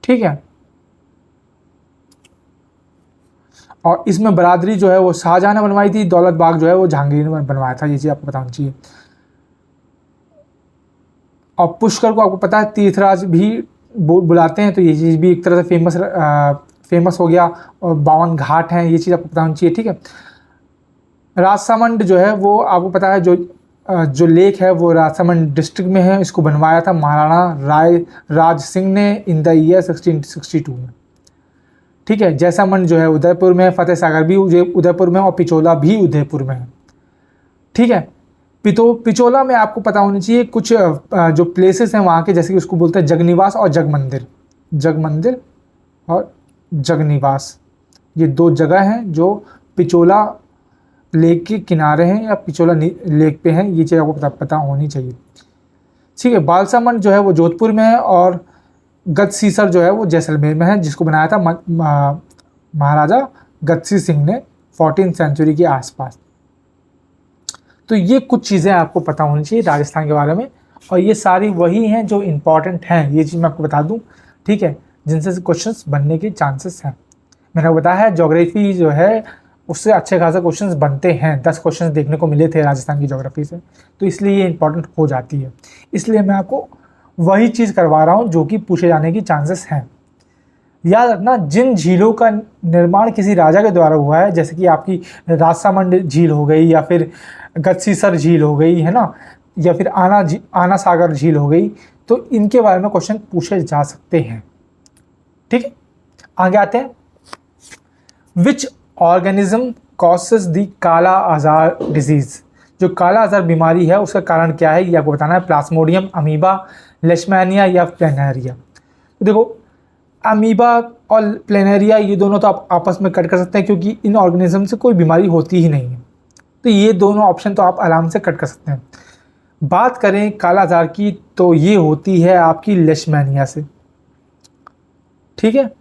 ठीक है। और इसमें बरादरी जो है वो शाहजहां ने बनवाई थी, दौलत बाग जो है वो जहांगीर ने बनवाया था, ये चीज़ आपको पता होनी चाहिए। और पुष्कर को आपको पता है तीर्थराज भी बुलाते हैं, तो ये चीज़ भी एक तरह से फेमस हो गया। और 52 घाट हैं, ये चीज़ आपको पता होनी चाहिए, ठीक है। राजसमंद जो है वो आपको पता है, जो लेक है वो राजसमंद डिस्ट्रिक्ट में है, इसको बनवाया था महाराणा राय राज सिंह ने इन द ईयर 1662 में, ठीक है। जैसामंद जो है उदयपुर में, फतेह सागर भी उदयपुर में, और पिचोला भी उदयपुर में है, ठीक है। पिचोला में आपको पता होनी चाहिए कुछ जो प्लेसेस हैं वहाँ के, जैसे कि उसको बोलते हैं जगनिवास और जगमंदिर और जगनिवास, ये 2 जगह हैं जो पिचोला लेक के किनारे हैं या पिचोला लेक पे हैं, ये चीज़ आपको पता होनी चाहिए, ठीक है। बालसामंड जो है वो जोधपुर में है, और गदसीसर जो है वो जैसलमेर में है, जिसको बनाया था महाराजा गदसी सिंह ने 14वीं सेंचुरी के आसपास। तो ये कुछ चीज़ें आपको पता होनी चाहिए राजस्थान के बारे में, और ये सारी वही हैं जो इम्पॉर्टेंट हैं, ये चीज़ मैं आपको बता दूं, ठीक है, जिनसे क्वेश्चंस बनने के चांसेस हैं। मैंने बताया है ज्योग्राफी जो है उससे अच्छे खासे क्वेश्चंस बनते हैं, 10 क्वेश्चंस देखने को मिले थे राजस्थान की ज्योग्राफी से, तो इसलिए ये इंपॉर्टेंट हो जाती है। इसलिए मैं आपको वही चीज़ करवा रहा हूँ जो कि पूछे जाने की चांसेस हैं। याद रखना, जिन झीलों का निर्माण किसी राजा के द्वारा हुआ है, जैसे कि आपकी राजसामंद झील हो गई, या फिर गदसीसर झील हो गई, है ना, या फिर आना सागर झील हो गई, तो इनके बारे में क्वेश्चन पूछे जा सकते हैं, ठीक है। आगे आते हैं, विच ऑर्गेनिज्म कॉसेस द काला आजार डिजीज, जो काला आजार बीमारी है उसका कारण क्या है ये आपको बताना है। प्लाज्मोडियम, अमीबा, लेशमैनिया या प्लेनेरिया। तो देखो, अमीबा और प्लेनेरिया ये दोनों तो आप आपस में कट कर सकते हैं, क्योंकि इन ऑर्गेनिज्म से कोई बीमारी होती ही नहीं है, तो ये दोनों ऑप्शन तो आप आराम से कट कर सकते हैं। बात करें काला आजार की, तो ये होती है आपकी लेशमैनिया से, ठीक है।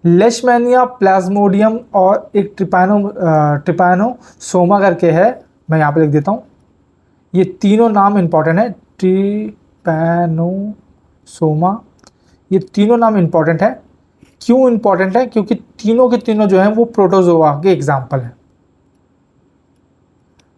लेशमैनिया, प्लाज्मोडियम और एक ट्रिपैनोसोमा करके है, मैं यहाँ पे लिख देता हूँ, ये तीनों नाम इंपॉर्टेंट है। ट्रिपैनोसोमा, ये तीनों नाम इंपॉर्टेंट है। क्यों इंपॉर्टेंट है? क्योंकि तीनों के तीनों जो हैं वो प्रोटोजोआ के एग्जाम्पल हैं,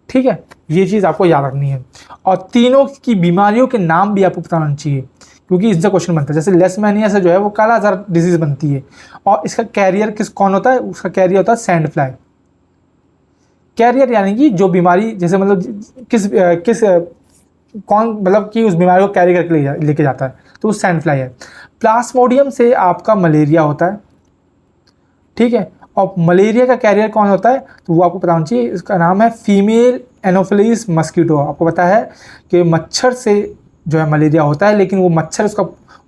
ठीक है, ये चीज़ आपको याद रखनी है। और तीनों की बीमारियों के नाम भी आपको पता होना चाहिए, क्योंकि इससे क्वेश्चन बनता है। जैसे लेशमैनिया से जो है वो काला आजार डिजीज बनती है, और इसका कैरियर कौन होता है? उसका कैरियर होता है सैंड फ्लाई। कैरियर यानी कि जो बीमारी, जैसे मतलब किस कौन मतलब कि उस बीमारी को कैरी करके लेके जाता है, तो वो सैंड फ्लाई है। प्लाज्मोडियम से आपका मलेरिया होता है, ठीक है, और मलेरिया का कैरियर कौन होता है? तो वो आपको पता होना चाहिए, इसका नाम है फीमेल एनोफिलीज मस्कीटो। आपको पता है कि मच्छर से जो है मलेरिया होता है, लेकिन वो मच्छर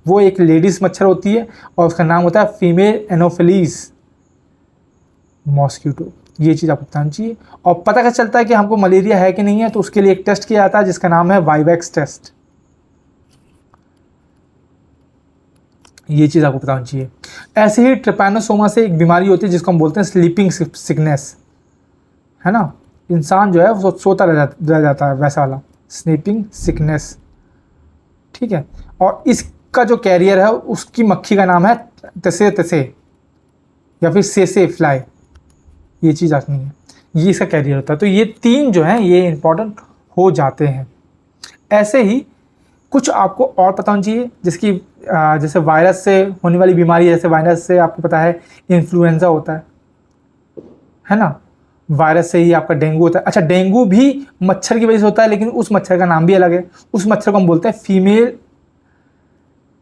वो एक लेडीज मच्छर होती है, और उसका नाम होता है फीमेल एनोफिलीज मॉस्किटो। ये चीज़ आपको बताना चाहिए। और पता कैसे चलता है कि हमको मलेरिया है कि नहीं है? तो उसके लिए एक टेस्ट किया जाता है जिसका नाम है वाइवैक्स टेस्ट। ये चीज़ आपको पता होनी चाहिए। ऐसे ही ट्रिपैनोसोमा से एक बीमारी होती है जिसको हम बोलते हैं स्लीपिंग सिकनेस, है ना। इंसान जो है वो सोता रह जाता है, वैसा वाला स्लीपिंग सिकनेस, ठीक है। और इसका जो कैरियर है उसकी मक्खी का नाम है तसे तसे या फिर सेसे फ्लाई, ये चीज़ आती है, ये इसका कैरियर होता है। तो ये 3 जो हैं ये इंपॉर्टेंट हो जाते हैं। ऐसे ही कुछ आपको और पता होना चाहिए जिसकी जैसे वायरस से होने वाली बीमारी, जैसे वायरस से आपको पता है इन्फ्लुएंजा होता है ना। वायरस से ही आपका डेंगू होता है। अच्छा, डेंगू भी मच्छर की वजह से होता है, लेकिन उस मच्छर का नाम भी अलग है। उस मच्छर को हम बोलते हैं female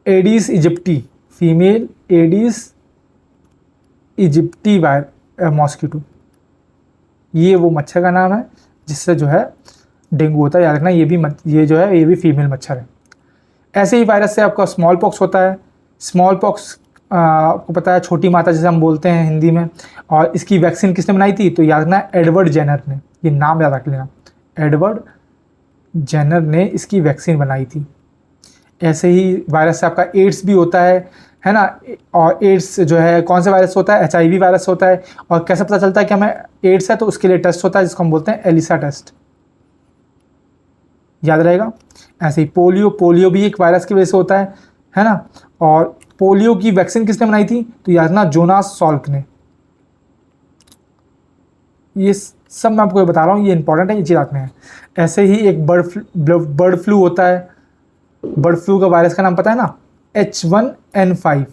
Aedes इजिप्टी, female Aedes इजिप्टी mosquito, ये वो मच्छर का नाम है जिससे जो है डेंगू होता है। याद रखना, ये जो है ये भी फीमेल मच्छर है। ऐसे ही वायरस से आपका स्मॉल पॉक्स होता है। स्मॉल पॉक्स आपको पता है छोटी माता जिसे हम बोलते हैं हिंदी में, और इसकी वैक्सीन किसने बनाई थी, तो याद रखना एडवर्ड जेनर ने, ये नाम याद रख लेना, एडवर्ड जेनर ने इसकी वैक्सीन बनाई थी। ऐसे ही वायरस से आपका एड्स भी होता है ना। और एड्स जो है कौन सा वायरस होता है, HIV वायरस होता है। और कैसे पता चलता है कि हमें एड्स है, तो उसके लिए टेस्ट होता है जिसको हम बोलते हैं एलिसा टेस्ट, याद रहेगा। ऐसे ही पोलियो भी एक वायरस की वजह से होता है ना। और पोलियो की वैक्सीन किसने बनाई थी, तो याद रखना जोनास सॉल्क ने। ये सब मैं आपको बता रहा हूँ, ये इंपॉर्टेंट है, ये चीज़ रखना है। ऐसे ही एक बर्ड फ्लू होता है। बर्ड फ्लू का वायरस का नाम पता है ना, H1N5।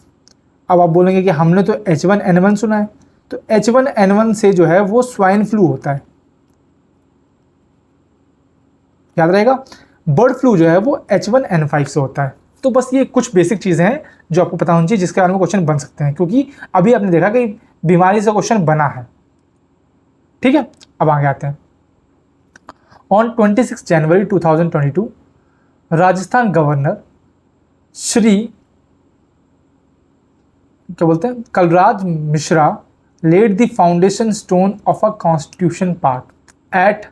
अब आप बोलेंगे कि हमने तो H1N1 सुना है, तो H1N1 से जो है वो स्वाइन फ्लू होता है, याद रहेगा। बर्ड फ्लू जो है वो H1N5 से होता है। तो बस ये कुछ बेसिक चीज़ें हैं जो आपको पता होनी चाहिए, जिसके बारे में क्वेश्चन बन सकते हैं, क्योंकि अभी आपने देखा कि बीमारी से क्वेश्चन बना है, ठीक है। अब आगे आते हैं। On 26 January 2022 Rajasthan governor Shri क्या बोलते हैं Kalraj Mishra led the foundation stone of a constitution park at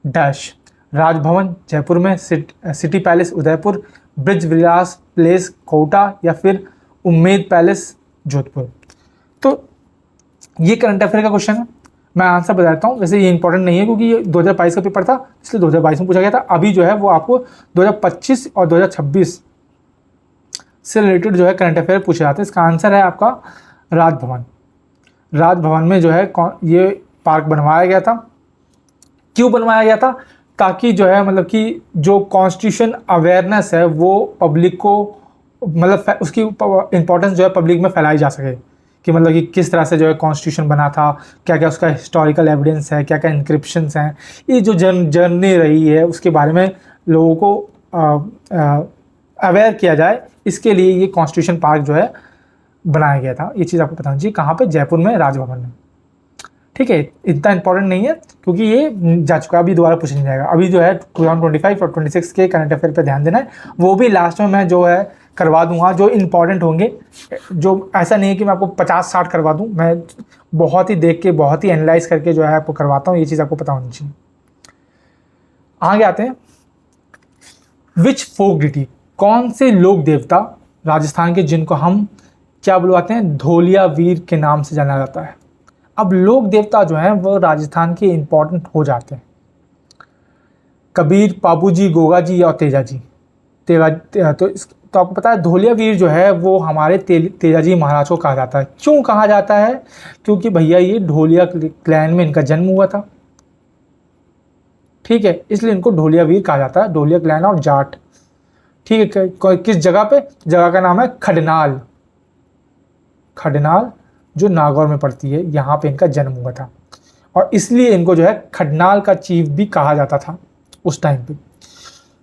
dash Raj Bhavan Jaipur में, city palace Udaipur, Brij Vilas palace Kota, या फिर उम्मेद पैलेस जोधपुर। तो ये करंट अफेयर का क्वेश्चन है, मैं आंसर बताता हूँ। वैसे ये इंपॉर्टेंट नहीं है क्योंकि ये 2022 का पेपर था, इसलिए 2022 में पूछा गया था। अभी जो है वो आपको 2025 और 2026 से रिलेटेड जो है करंट अफेयर पूछे जाते हैं। इसका आंसर है आपका राजभवन। राजभवन में जो है ये पार्क बनवाया गया था। क्यों बनवाया गया था, ताकि जो है मतलब कि जो कॉन्स्टिट्यूशन अवेयरनेस है वो पब्लिक को, मतलब उसकी इंपॉर्टेंस जो है पब्लिक में फैलाई जा सके, कि मतलब कि किस तरह से जो है कॉन्स्टिट्यूशन बना था, क्या क्या उसका हिस्टोरिकल एविडेंस है, क्या क्या इंक्रिप्शंस हैं, ये जो जर्नी रही है उसके बारे में लोगों को अवेयर किया जाए। इसके लिए ये कॉन्स्टिट्यूशन पार्क जो है बनाया गया था। ये चीज़ आपको पता होनी चाहिए। कहाँ पे, जयपुर में, राजभवन में, ठीक है। इतना इंपॉर्टेंट नहीं है क्योंकि ये जा चुका है, अभी दोबारा पूछा नहीं जाएगा। अभी जो है 2025 और 26 के करंट अफेयर पे ध्यान देना है, वो भी लास्ट में मैं जो है करवा दूंगा, जो इंपॉर्टेंट होंगे। जो ऐसा नहीं है कि मैं आपको 50-60 करवा दूं, मैं बहुत ही देख के, बहुत ही एनालाइज करके जो है आपको करवाता हूँ। ये चीज़ आपको पता होनी चाहिए। आगे आते हैं। विच फोक डिटी, कौन से लोक देवता राजस्थान के जिनको हम क्या बुलवाते हैं, धोलिया वीर के नाम से जाना जाता है। अब लोक देवता जो हैं वो राजस्थान के इंपॉर्टेंट हो जाते हैं। कबीर, पाबू जी, गोगा जी और तेजा जी। तो आपको पता है धोलिया वीर जो है वो हमारे तेजा जी महाराज को कहा जाता है। क्यों कहा जाता है, क्योंकि भैया ये ढोलिया क्लैन में इनका जन्म हुआ था, ठीक है, इसलिए इनको ढोलिया वीर कहा जाता है, ढोलिया क्लैन ऑफ जाट, ठीक है। किस जगह पे, जगह का नाम है खडनाल। खडनाल जो नागौर में पड़ती है, यहाँ पे इनका जन्म हुआ था, और इसलिए इनको जो है खडनाल का चीफ भी कहा जाता था उस टाइम पे।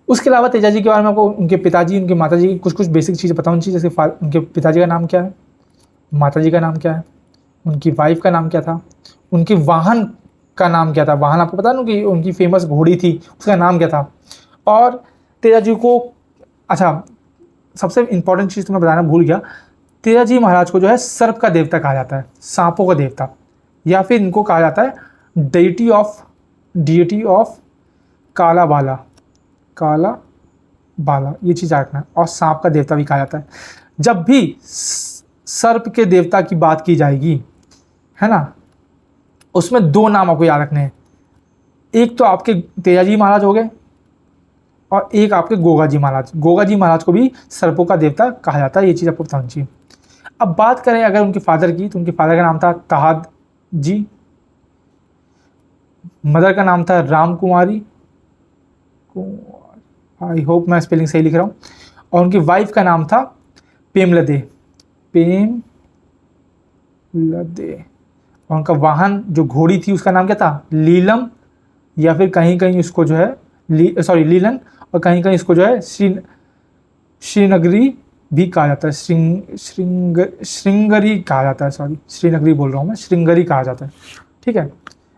उसके अलावा तेजा जी के बारे में आपको उनके पिताजी, उनके माताजी की कुछ कुछ बेसिक चीज़ें पता होनी चाहिए। जैसे उनके पिताजी का नाम क्या है, माताजी का नाम क्या है, उनकी वाइफ का नाम क्या था, उनकी वाहन का नाम क्या था। वाहन आपको पता है ना कि उनकी फेमस घोड़ी थी, उसका नाम क्या था। और तेजा जी को, अच्छा सबसे इंपॉर्टेंट चीज़ तो मैं बताना भूल गया, तेजा जी महाराज को जो है सर्प का देवता कहा जाता है, सांपों का देवता, या फिर इनको कहा जाता है डिएटी ऑफ काला बाला, ये चीज़ रखना है। और सांप का देवता भी कहा जाता है। जब भी सर्प के देवता की बात की जाएगी, है ना, उसमें दो नाम आपको याद रखने हैं। एक तो आपके तेजाजी महाराज हो गए और एक आपके गोगा जी महाराज। गोगा जी महाराज को भी सर्पों का देवता कहा जाता है, ये चीज़ आपको पता होनी चाहिए। अब बात करें अगर उनके फादर की, तो उनके फादर का नाम था तहाद जी, मदर का नाम था राम कुमारी, आई होप मैं स्पेलिंग सही लिख रहा हूँ, और उनकी वाइफ का नाम था पेमलदे, पेमलदे। और उनका वाहन जो घोड़ी थी उसका नाम क्या था, लीलम, या फिर कहीं कहीं उसको जो है लीलन, और कहीं कहीं इसको जो है श्रीनगरी भी कहा जाता है, श्रृंगरी कहा जाता है, सॉरी श्रीनगरी बोल रहा हूँ मैं, श्रृंगरी कहा जाता है। ठीक है,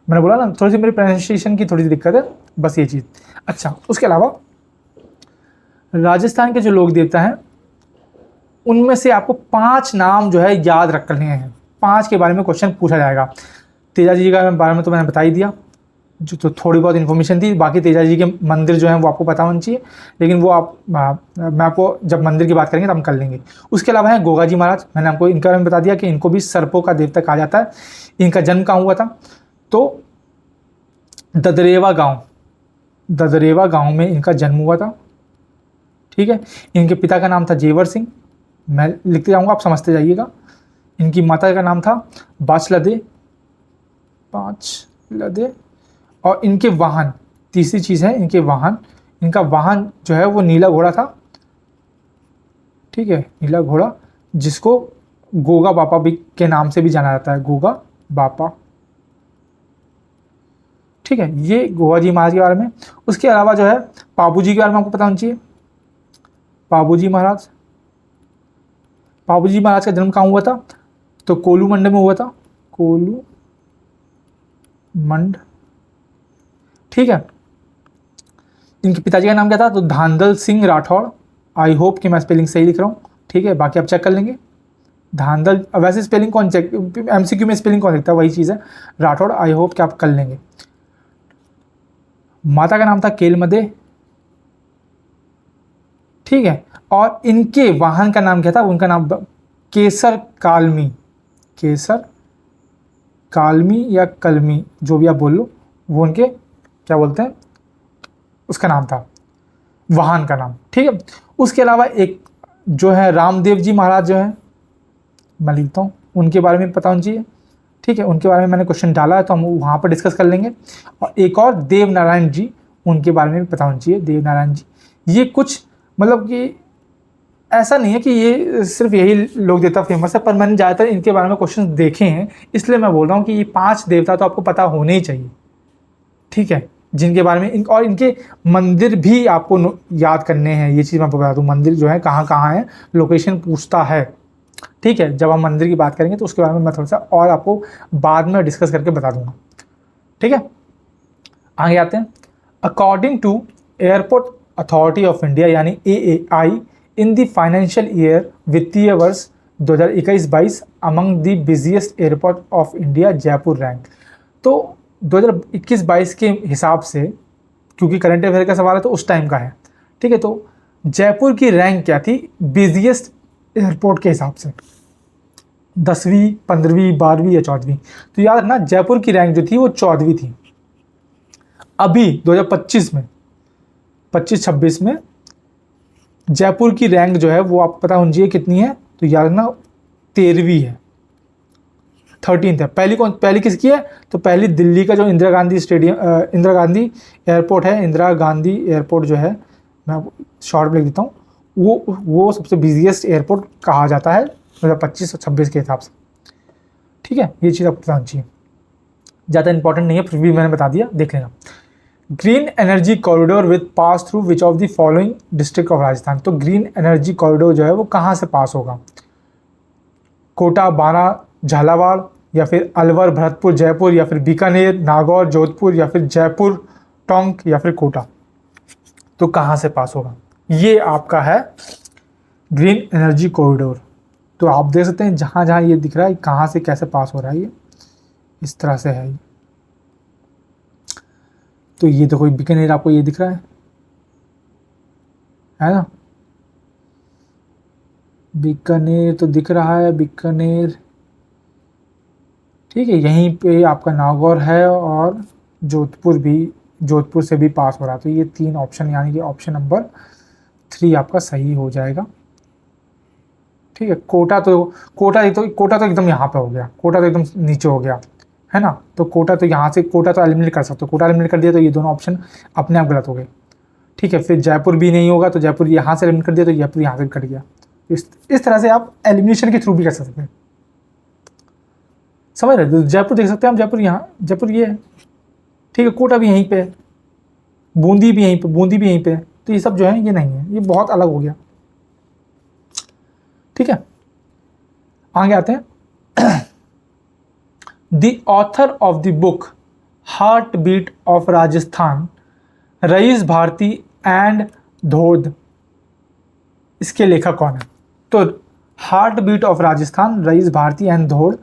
मैंने बोला ना थोड़ी सी मेरी प्रोनाउंसिएशन की थोड़ी सी दिक्कत है, बस ये चीज़। अच्छा, उसके अलावा राजस्थान के जो लोक देवता हैं उनमें से आपको 5 नाम जो है याद रखने हैं। 5 के बारे में क्वेश्चन पूछा जाएगा। तेजाजी जी के बारे में तो मैंने बता ही दिया, जो तो थोड़ी बहुत इन्फॉर्मेशन थी। बाकी तेजाजी के मंदिर जो हैं वो आपको पता होना चाहिए, लेकिन वो मैं आपको जब मंदिर की बात करेंगे तब हम कर लेंगे। उसके अलावा है गोगा जी महाराज, मैंने आपको इनके बारे में बता दिया कि इनको भी सर्पों का देवता कहा जाता है। इनका जन्म कहाँ हुआ था, तो ददरेवा गांव में इनका जन्म हुआ था। ठीक है, इनके पिता का नाम था जेवर सिंह, मैं लिखते जाऊँगा, आप समझते जाइएगा। इनकी माता का नाम था बाचलदे, और इनके वाहन, तीसरी चीज़ है इनके वाहन, इनका वाहन जो है वो नीला घोड़ा था। ठीक है, नीला घोड़ा, जिसको गोगा बापा भी के नाम से भी जाना जाता है, गोगा बापा। ठीक है, ये गोगा जी महाराज के बारे में। उसके अलावा जो है पाबू जी के बारे में आपको पता होना चाहिए। पाबू जी महाराज का जन्म कहाँ हुआ था, तो कोलू मंड में हुआ था, कोलू मंड। ठीक है, इनके पिताजी का नाम क्या था, तो धांधल सिंह राठौड़। आई होप कि मैं स्पेलिंग सही लिख रहा हूँ। ठीक है, बाकी आप चेक कर लेंगे। धांधल, वैसे स्पेलिंग कौन चेक, एमसीक्यू में स्पेलिंग कौन लिखता है, वही चीज़ है राठौड़। आई होप कि आप कर लेंगे। माता का नाम था केलमदे। ठीक है, और इनके वाहन का नाम क्या था, उनका नाम केसर कालमी या कलमी, जो भी आप बोल लो, वो उनके क्या बोलते हैं, उसका नाम था, वाहन का नाम। ठीक है, उसके अलावा एक जो है रामदेव जी महाराज जो है, मैं लिखता हूँ, उनके बारे में पता होना चाहिए। ठीक है, उनके बारे में मैंने क्वेश्चन डाला है तो हम वहाँ पर डिस्कस कर लेंगे। और एक और देव नारायण जी, उनके बारे में भी पता होना चाहिए। देव नारायण जी, ये कुछ मतलब कि ऐसा नहीं है कि ये सिर्फ यही लोक देवता फेमस है, पर मैंने ज़्यादातर इनके बारे में क्वेश्चन देखे हैं, इसलिए मैं बोल रहा हूँ कि ये 5 देवता तो आपको पता होने ही चाहिए। ठीक है, जिनके बारे में और इनके मंदिर भी आपको याद करने हैं। ये चीज़ मैं आपको बता दूँ, मंदिर जो है कहाँ कहाँ है, लोकेशन पूछता है। ठीक है, जब हम मंदिर की बात करेंगे तो उसके बारे में मैं थोड़ा सा और आपको बाद में डिस्कस करके बता दूंगा। ठीक है, आगे आते हैं। According to Airport Authority of India यानी AAI, in the financial year, वित्तीय वर्ष 2021-22, among the busiest airport of India Jaipur rank. तो 2021-22 के हिसाब से, क्योंकि करंट अफेयर का सवाल है तो उस टाइम का है। ठीक है, तो जयपुर की रैंक क्या थी बिजिएस्ट एयरपोर्ट के हिसाब से, 10वीं, 15वीं, 12वीं या 14वीं। तो याद रखना, जयपुर की रैंक जो थी वो 14वीं थी। अभी 2025 में, 25-26 में जयपुर की रैंक जो है वो आपको पता होनी चाहिए कितनी है, तो याद रखना 13वीं है, 13th है। पहली किसकी है, तो पहली दिल्ली का जो इंदिरा गांधी एयरपोर्ट है, इंदिरा गांधी एयरपोर्ट जो है, मैं शॉर्ट में लिख देता हूँ, वो सबसे बिजिएस्ट एयरपोर्ट कहा जाता है 2025 और 26 के हिसाब से। ठीक है, ये चीज़ आपको पता होनी चाहिए, ज़्यादा इंपॉर्टेंट नहीं है, फिर भी मैंने बता दिया, देख लेना। Green energy corridor with pass through which of the following district of Rajasthan. तो ग्रीन एनर्जी कॉरिडोर जो है वो कहाँ से पास होगा, कोटा, बारा, झालावाड़, या फिर अलवर, भरतपुर, जयपुर, या फिर बीकानेर, नागौर, जोधपुर, या फिर जयपुर, टोंक, या फिर कोटा। तो कहाँ से पास होगा, ये आपका है ग्रीन एनर्जी कॉरिडोर। तो आप देख सकते हैं जहाँ जहाँ ये दिख रहा है कहाँ से कैसे पास हो रहा है, ये इस तरह से है। तो ये देखो बीकानेर आपको ये दिख रहा है ना, बीकानेर तो दिख रहा है, बीकानेर ठीक है, यहीं पे आपका नागौर है और जोधपुर भी, जोधपुर से भी पास हो रहा है। तो ये 3 ऑप्शन यानी कि ऑप्शन नंबर 3 आपका सही हो जाएगा। ठीक है, कोटा तो एकदम यहाँ पे हो गया, कोटा तो एकदम नीचे हो गया, है ना। तो कोटा तो यहाँ से, कोटा तो एलिमिनेट कर सकते हो, कोटा एलिमिनेट कर दिया तो ये दोनों ऑप्शन अपने आप गलत हो गए। ठीक है, फिर जयपुर भी नहीं होगा, तो जयपुर यहाँ से एलिमिनेट कर दिया तो जयपुर यहाँ से कट गया। इस तरह से आप एलिमिनेशन के थ्रू भी कर सकते हैं, समझ रहे। तो जयपुर देख सकते हैं आप, जयपुर यहाँ, जयपुर ये है। ठीक है, कोटा भी यहीं पे है, बूंदी भी यहीं पे, बूंदी भी यहीं पे है। तो ये सब जो है ये नहीं है, ये बहुत अलग हो गया। ठीक है, आगे आते हैं। The author of the book heart beat of Rajasthan, रईस भारती एंड धोध, इसके लेखक कौन है? तो हार्ट बीट ऑफ राजस्थान, रईस भारती एंड धोध,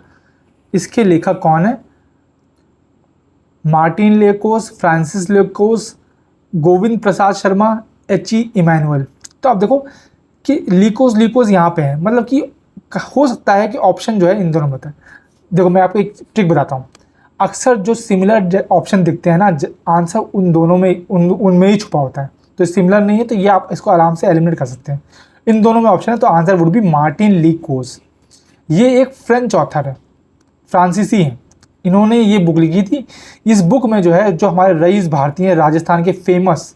इसके लेखक कौन है? Martin Lecos, Francis Lecos, Govind Prasad Sharma, H E. Emmanuel. तो आप देखो कि लिकोस यहाँ पे है, मतलब कि हो सकता है कि ऑप्शन जो है इन दोनों में होता है। देखो मैं आपको एक ट्रिक बताता हूँ, अक्सर जो सिमिलर ऑप्शन दिखते हैं ना, आंसर उन दोनों में, उनमें ही छुपा होता है। तो सिमिलर नहीं है तो ये आप इसको आराम से एलिमिनेट कर सकते हैं। इन दोनों में ऑप्शन है तो आंसर वुड बी मार्टिन लिकोस। ये एक फ्रेंच ऑथर है, फ्रांसीसी हैं, इन्होंने ये बुक लिखी थी। इस बुक में जो है, जो हमारे रईस भारती हैं, राजस्थान के फेमस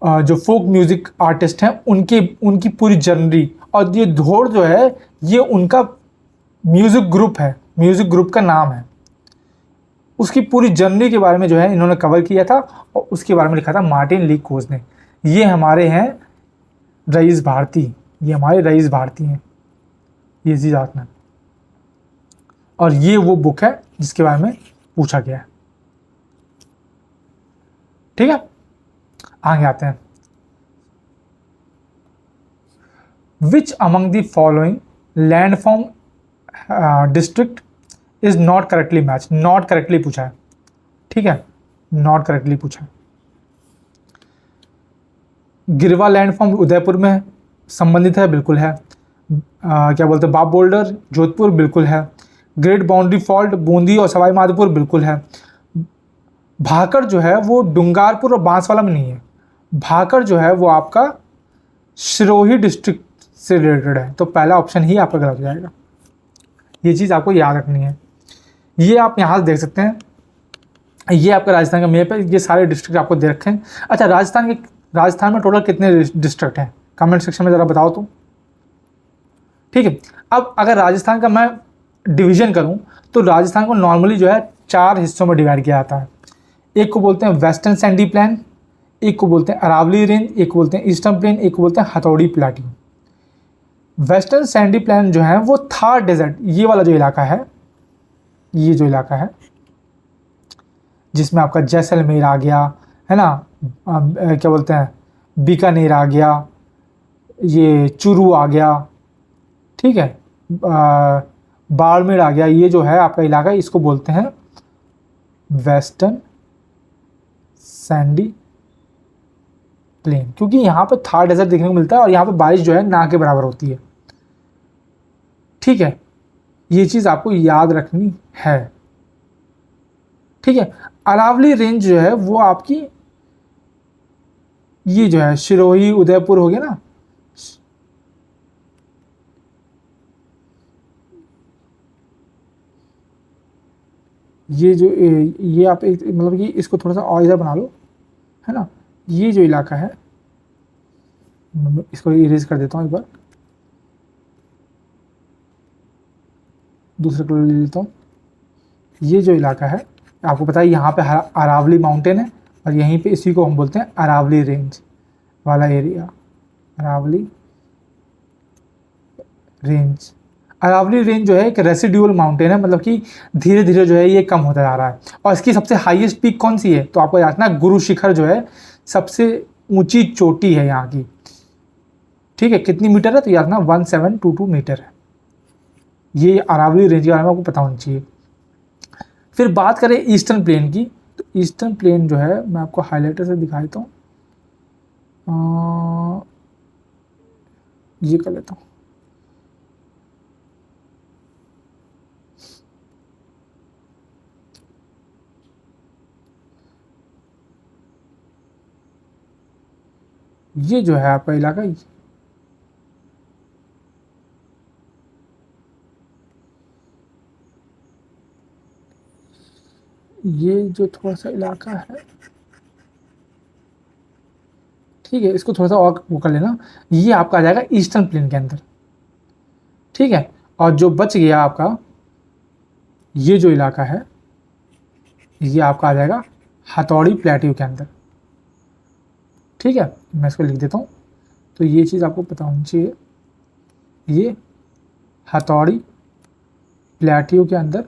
जो फोक म्यूजिक आर्टिस्ट हैं, उनकी पूरी जर्नी, और ये धोड़ जो है ये उनका म्यूजिक ग्रुप है, म्यूजिक ग्रुप का नाम है। उसकी पूरी जर्नी के बारे में जो है इन्होंने कवर किया था और उसके बारे में लिखा था मार्टिन लिकोस ने। ये हमारे हैं रईस भारती, ये हमारे रईस भारती हैं, ये चीज़ आपने, और ये वो बुक है जिसके बारे में पूछा गया है। ठीक है, आगे आते हैं। Which among the following landform district is not correctly match, not correctly पूछा है। ठीक है, नॉट करेक्टली पूछा है। गिरवा लैंडफॉर्म उदयपुर में संबंधित है, बिल्कुल है। क्या बोलते हैं, बाप बोल्डर जोधपुर, बिल्कुल है। ग्रेट बाउंड्री फॉल्ट बूंदी और सवाई माधोपुर, बिल्कुल है। भाकड़ जो है वो डुंगारपुर और बांसवाड़ा में नहीं है, भाकड़ जो है वो आपका सिरोही डिस्ट्रिक्ट से रिलेटेड है। तो पहला ऑप्शन ही आपका गलत हो जाएगा, ये चीज़ आपको याद रखनी है। ये आप यहाँ से देख सकते हैं, ये आपका राजस्थान का मैप है, ये सारे डिस्ट्रिक्ट आपको दे रखे हैं। अच्छा, राजस्थान में टोटल कितने डिस्ट्रिक्ट हैं, कमेंट सेक्शन में ज़रा बताओ तो। ठीक है, अब अगर राजस्थान का मैं डिवीज़न करूं तो राजस्थान को नॉर्मली जो है 4 हिस्सों में डिवाइड किया जाता है। एक को बोलते हैं वेस्टर्न सैंडी प्लेन, एक को बोलते हैं अरावली रेंज, एक को बोलते हैं ईस्टर्न प्लेन, एक को बोलते हैं हथौड़ी प्लाटियो। वेस्टर्न सैंडी प्लेन जो है वो थार डेजर्ट, ये वाला जो इलाका है, ये जो इलाका है जिसमें आपका जैसलमेर आ गया, है ना, क्या बोलते हैं, बीकानेर आ गया, ये चूरू आ गया, ठीक है, बाड़मेर आ गया, ये जो है आपका इलाका, इसको बोलते हैं वेस्टर्न सैंडी प्लेन, क्योंकि यहाँ पे थार डेजर्ट देखने को मिलता है और यहाँ पे बारिश जो है ना के बराबर होती है। ठीक है, ये चीज़ आपको याद रखनी है। ठीक है, अरावली रेंज जो है वो आपकी, ये जो है सिरोही उदयपुर हो गया ना, ये जो ये आप एक मतलब कि इसको थोड़ा सा और इधर बना लो, है ना। ये जो इलाका है, इसको इरेज कर देता हूँ एक बार, दूसरा कलर ले लेता हूँ। ये जो इलाका है आपको पता है यहाँ पे अरावली माउंटेन है और यहीं पे इसी को हम बोलते हैं अरावली रेंज वाला area, Aravalli range. Aravalli range जो है एक रेसिड्यूअल माउंटेन है, मतलब कि धीरे धीरे जो है ये कम होता जा रहा है। और इसकी सबसे हाईएस्ट पीक कौन सी है, तो आपको याद रखना गुरु शिखर जो है सबसे ऊंची चोटी है यहाँ की। ठीक है, कितनी मीटर है, तो याद रखना 1722 मीटर है। ये अरावली रेंज के बारे में आपको पता होना चाहिए। फिर बात करें ईस्टर्न प्लेन की, तो ईस्टर्न प्लेन जो है मैं आपको हाईलाइटर से दिखा देता हूँ। ये कर लेता हूँ। ये जो है आपका इलाका, ये जो थोड़ा सा इलाका है, ठीक है, इसको थोड़ा सा और वो कर लेना। ये आपका आ जाएगा ईस्टर्न प्लेन के अंदर, ठीक है। और जो बच गया आपका ये जो इलाका है, ये आपका आ जाएगा हथौड़ी प्लेट्यू के अंदर, ठीक है। मैं इसको लिख देता हूँ। तो ये चीज़ आपको पता होनी चाहिए, ये हथौड़ी प्लेट्यू के अंदर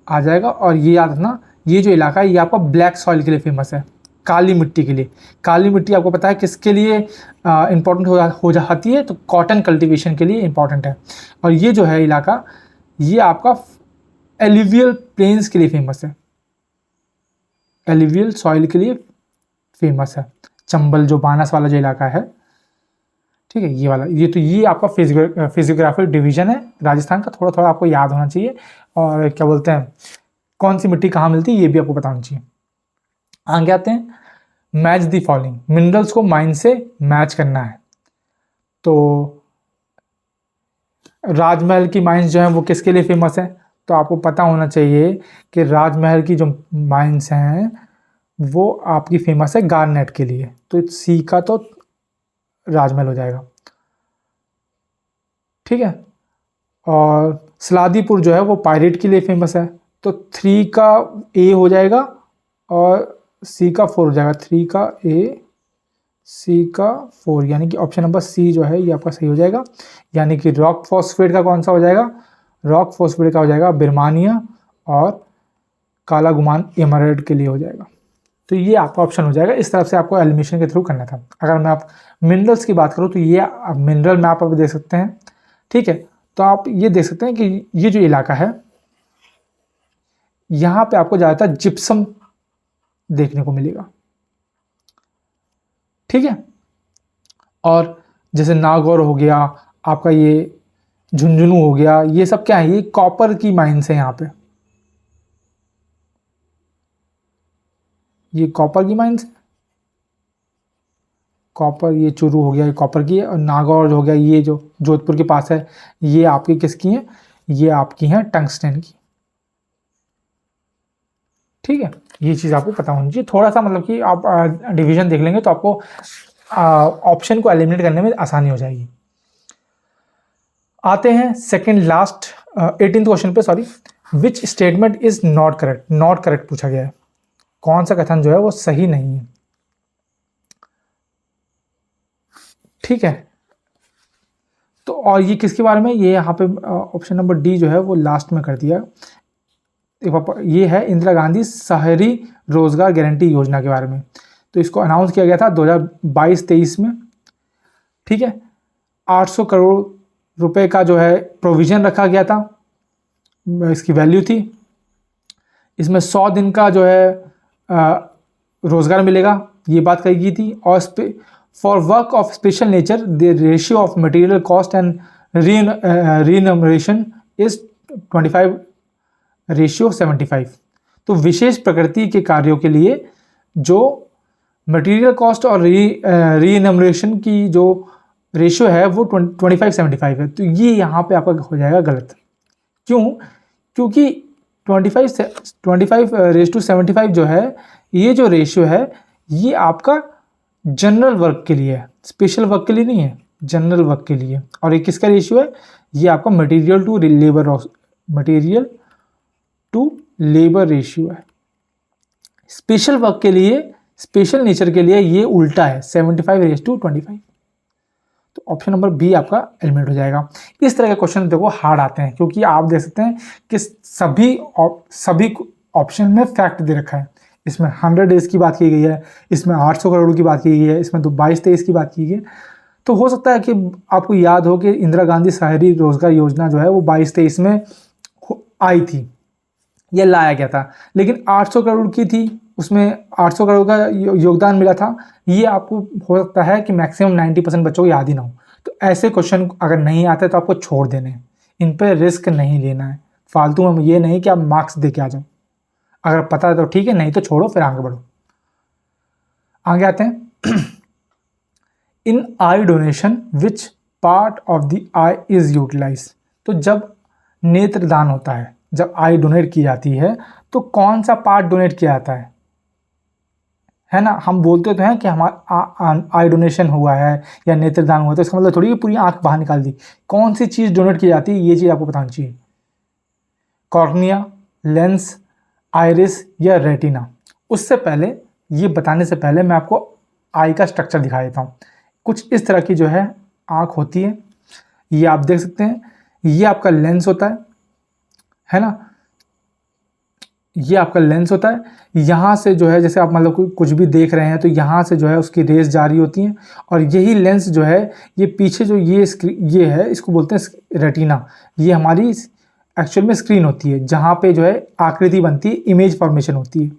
आ जाएगा। और ये याद रखना, ये जो इलाका है ये आपका ब्लैक सॉइल के लिए फेमस है, काली मिट्टी के लिए। काली मिट्टी आपको पता है किसके लिए इम्पोर्टेंट हो जाती है, तो कॉटन कल्टीवेशन के लिए इम्पोर्टेंट है। और ये जो है इलाका, ये आपका एलिवियल प्लेन्स के लिए फेमस है, एलिवियल सॉइल के लिए फेमस है। चंबल जो बानस वाला जो इलाका है, ठीक है, ये वाला, ये तो ये आपका फिजियोग्राफिक डिवीजन है राजस्थान का, थोड़ा थोड़ा आपको याद होना चाहिए। और क्या बोलते हैं, कौन सी मिट्टी कहाँ मिलती है ये भी आपको पता होना चाहिए। आगे आते हैं, मैच द फॉलोइंग, मिनरल्स को माइन से मैच करना है। तो राजमहल की माइंस जो है वो किसके लिए फेमस है, तो आपको पता होना चाहिए कि राजमहल की जो माइंस हैं वो आपकी फेमस है गार्नेट के लिए। तो सी का तो राजमहल हो जाएगा, ठीक है। और सलादीपुर जो है वो पायरेट के लिए फेमस है, तो 3 का ए हो जाएगा और सी का 4 हो जाएगा। 3 का ए, सी का 4, यानी कि ऑप्शन नंबर सी जो है ये आपका सही हो जाएगा। यानी कि रॉक फॉस्फेट का कौन सा हो जाएगा, रॉक फॉस्फेट का हो जाएगा बिरमानिया, और काला गुमान एमराल्ड के लिए हो जाएगा। तो ये आपका ऑप्शन हो जाएगा। इस तरफ से आपको एलिमिनेशन के थ्रू करना था। अगर मैं आप मिनरल्स की बात करूँ तो ये मिनरल मैप आप देख सकते हैं, ठीक है। तो आप ये देख सकते हैं कि ये जो इलाका है यहाँ पे आपको ज़्यादातर जिप्सम देखने को मिलेगा, ठीक है। और जैसे नागौर हो गया आपका, ये झुंझुनू हो गया, ये सब क्या है, ये कॉपर की माइंस है यहाँ पे, ये कॉपर की माइंस है। कॉपर, ये चूरू हो गया ये कॉपर की है, और नागौर हो गया ये जो जोधपुर के पास है, ये आपकी किसकी है, ये आपकी हैं टंगस्टन की, ठीक है। ये चीज़ आपको पता होनी चाहिए। थोड़ा सा मतलब कि आप डिवीजन देख लेंगे तो आपको ऑप्शन को एलिमिनेट करने में आसानी हो जाएगी। आते हैं सेकंड लास्ट 18th क्वेश्चन पे, sorry. Which statement is not correct, not correct पूछा गया है, कौन सा कथन जो है वो सही नहीं है, ठीक है। तो और ये किसके बारे में, ये यहाँ पे ऑप्शन नंबर डी जो है वो लास्ट में कर दिया। ये है इंदिरा गांधी शहरी रोजगार गारंटी योजना के बारे में। तो इसको अनाउंस किया गया था 2022-23 में, ठीक है। 800 करोड़ रुपए का जो है प्रोविजन रखा गया था, इसकी वैल्यू थी। इसमें 100 दिन का जो है रोजगार मिलेगा, ये बात कही गई थी। और for work of special nature the ratio of material cost and remuneration is 25:75। तो विशेष प्रकृति के कार्यों के लिए जो मटेरियल कॉस्ट और रीनमरेशन की जो रेशियो है वो 25:75 है। तो ये यहाँ पे आपका हो जाएगा गलत। क्यों, क्योंकि 25:75 जो है, ये जो रेशियो है ये आपका जनरल वर्क के लिए है, स्पेशल वर्क के लिए नहीं है, जनरल वर्क के लिए। और ये किसका रेशियो है, ये आपका मटेरियल टू लेबर रेशियो है। स्पेशल वर्क के लिए, स्पेशल नेचर के लिए ये उल्टा है, 75:25। तो ऑप्शन नंबर बी आपका एलिमिनेट हो जाएगा। इस तरह के क्वेश्चन देखो हार्ड आते हैं, क्योंकि आप देख सकते हैं कि सभी ऑप्शन में फैक्ट दे रखा है। इसमें 100 डेज की बात की गई है, इसमें 800 करोड़ की बात की गई है, इसमें तो 22-23 की बात की गई है। तो हो सकता है कि आपको याद हो कि इंदिरा गांधी शहरी रोजगार योजना जो है वो 22-23 में आई थी, यह लाया गया था, लेकिन 800 करोड़ की थी, उसमें 800 करोड़ का योगदान मिला था। ये आपको हो सकता है कि मैक्सिमम 90% बच्चों को याद ही ना हो, तो ऐसे क्वेश्चन अगर नहीं आते तो आपको छोड़ देने हैं, इन पर रिस्क नहीं लेना है। फालतू में ये नहीं कि आप मार्क्स दे के आ जाओ, अगर पता है तो ठीक है, नहीं तो छोड़ो, फिर आगे बढ़ो। आगे आते हैं। In eye donation which part of the eye is utilise. तो जब नेत्रदान होता है, जब आई डोनेट की जाती है, तो कौन सा पार्ट डोनेट किया जाता है ना। हम बोलते तो हैं कि हमारा आई डोनेशन हुआ है या नेत्रदान हुआ, तो इसका मतलब थोड़ी कि पूरी आंख बाहर निकाल दी। कौन सी चीज़ डोनेट की जाती है, ये चीज़ आपको पता होनी चाहिए। कॉर्निया, लेंस, आइरिस या रेटिना। उससे पहले, ये बताने से पहले मैं आपको आई का स्ट्रक्चर दिखा देता हूँ। कुछ इस तरह की जो है आँख होती है, ये आप देख सकते हैं। ये आपका लेंस होता है ना, ये आपका लेंस होता है। यहाँ से जो है, जैसे आप मतलब कुछ भी देख रहे हैं तो यहाँ से जो है उसकी रेस जारी होती हैं, और यही लेंस जो है, ये पीछे जो ये है, इसको बोलते हैं रेटिना। ये हमारी एक्चुअल में स्क्रीन होती है, जहाँ पे जो है आकृति बनती है, इमेज फॉर्मेशन होती है,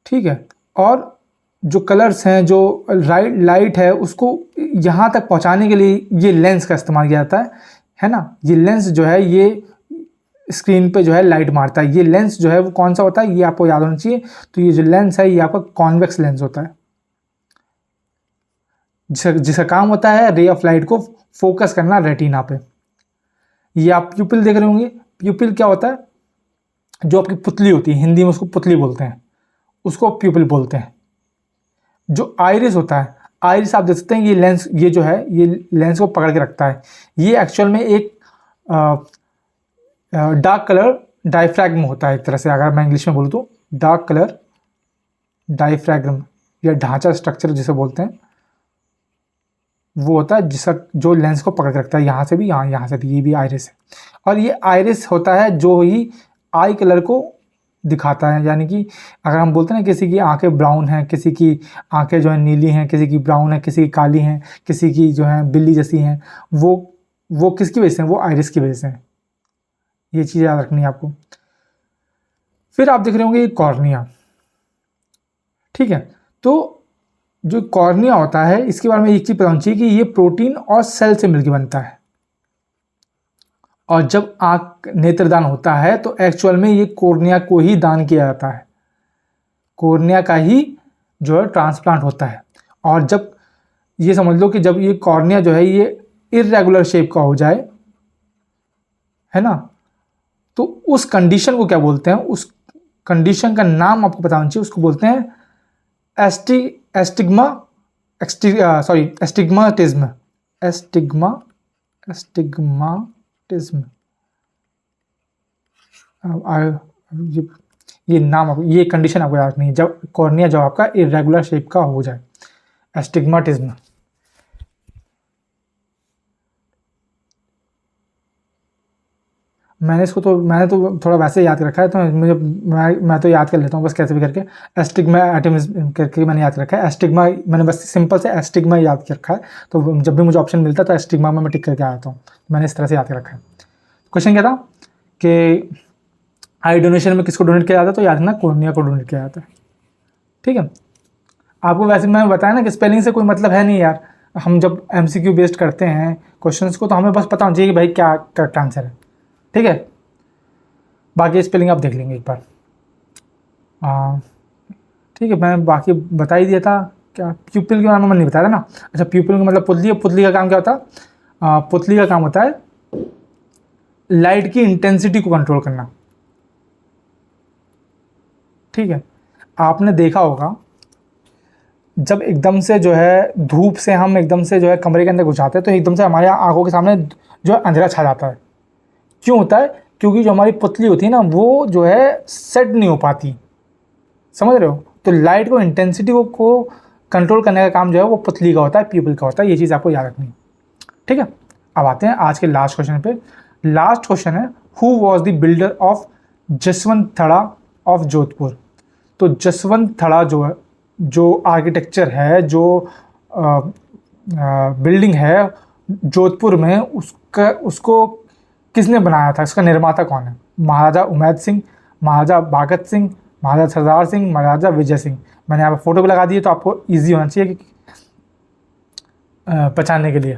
ठीक है। और जो कलर्स हैं, जो लाइट है, उसको यहाँ तक पहुँचाने के लिए ये लेंस का इस्तेमाल किया जाता है ना। ये लेंस जो है, ये स्क्रीन पे जो है लाइट मारता है। ये लेंस जो है वो कौन सा होता है, ये आपको याद होना चाहिए। तो ये जो लेंस है, ये आपका कॉन्वेक्स लेंस होता है, जिसका काम होता है रे ऑफ लाइट को फोकस करना रेटिना पे। ये आप प्यूपिल देख रहे होंगे। प्यूपिल क्या होता है, जो आपकी पुतली होती है, हिंदी में उसको पुतली बोलते हैं, उसको प्यूपिल बोलते हैं। जो आइरिस होता है, आइरिस आप देख सकते हैं, ये लेंस, ये जो है, ये लेंस को पकड़ के रखता है। ये एक्चुअल में एक डार्क कलर डायफ्रैग्म होता है, एक तरह से अगर मैं इंग्लिश में बोलूँ तो डार्क कलर डायफ्रैग्म या ढांचा स्ट्रक्चर जिसे बोलते हैं, वो होता है जिसका जो लेंस को पकड़ के रखता है, यहाँ से भी, यहाँ से भी। ये भी आइरिस है, और ये आइरिस होता है जो ही आई कलर को दिखाता है। यानी कि अगर हम बोलते हैं ना, किसी की आंखें ब्राउन हैं, किसी की आंखें जो है नीली हैं, किसी की ब्राउन है, किसी की काली हैं, किसी की जो है बिल्ली जैसी हैं, वो किसकी वजह से हैं, वो आइरिस की वजह से हैं। ये चीज़ याद रखनी है आपको। फिर आप देख रहे होंगे ये कॉर्निया, ठीक है। तो जो कॉर्निया होता है, इसके बारे में एक चीज़ पता होनी चाहिए कि ये प्रोटीन और सेल से मिलकर बनता है। और जब आँख नेत्रदान होता है तो एक्चुअल में ये कॉर्निया को ही दान किया जाता है, कॉर्निया का ही जो है ट्रांसप्लांट होता है। और जब ये समझ लो कि जब ये कॉर्निया जो है ये इर्रेगुलर शेप का हो जाए, है ना, तो उस कंडीशन को क्या बोलते हैं, उस कंडीशन का नाम आपको पता होना चाहिए। उसको बोलते हैं एस्टिग्माटिज्म। ये नाम आपको, ये कंडीशन आपको याद नहीं है, जब कॉर्निया जो आपका इरेगुलर शेप का हो जाए, एस्टिग्माटिज्म। मैंने तो थोड़ा वैसे याद रखा है, तो मैं तो याद कर लेता हूँ बस कैसे भी करके। एस्टिग्माटिज्म करके मैंने याद रखा है। एस्टिग्मा मैंने बस सिंपल से एस्टिग्मा याद रखा है, तो जब भी मुझे ऑप्शन मिलता है तो एस्टिग्मा में मैं टिक करके आता हूँ। मैंने इस तरह से याद कर रखा है। क्वेश्चन क्या था कि आई डोनेशन में किसको डोनेट किया जाता है, तो याद रखना कॉर्निया को डोनेट किया जाता है, ठीक है। आपको वैसे मैंने बताया ना कि स्पेलिंग से कोई मतलब है नहीं यार। हम जब MCQ बेस्ड करते हैं क्वेश्चंस को, तो हमें बस पता होना चाहिए कि भाई क्या करेक्ट आंसर है, ठीक है। बाकी स्पेलिंग आप देख लेंगे एक बार, ठीक है। मैं बाकी बता ही दिया था। क्या प्यूपिल के बारे में मैंने नहीं बताया था ना। अच्छा, प्यूपिल का मतलब पुतली है। पुतली का काम क्या होता है, पुतली का काम होता है लाइट की इंटेंसिटी को कंट्रोल करना, ठीक है। आपने देखा होगा जब एकदम से जो है धूप से हम एकदम से जो है कमरे के अंदर घुस जाते हैं, तो एकदम से हमारे आंखों के सामने जो है अंधेरा छा जाता है। क्यों होता है, क्योंकि जो हमारी पुतली होती है ना, वो जो है सेट नहीं हो पाती, समझ रहे हो। तो लाइट को इंटेंसिटी को कंट्रोल करने का काम जो है वो पुतली का होता है, पीपल का होता है। ये चीज़ आपको याद रखनी है, ठीक है। अब आते हैं आज के लास्ट क्वेश्चन पे। लास्ट क्वेश्चन है, who was the builder of Jaswant Thada of Jodhpur. तो जसवंत थड़ा जो है, जो आर्किटेक्चर है, जो बिल्डिंग है जोधपुर में, उसको किसने बनाया था, इसका निर्माता कौन है। महाराजा उमैद सिंह, महाराजा भगत सिंह, महाराजा सरदार सिंह, महाराजा विजय सिंह। मैंने यहाँ पर फोटो भी लगा दी है, तो आपको ईजी होना चाहिए कि पहचानने के लिए।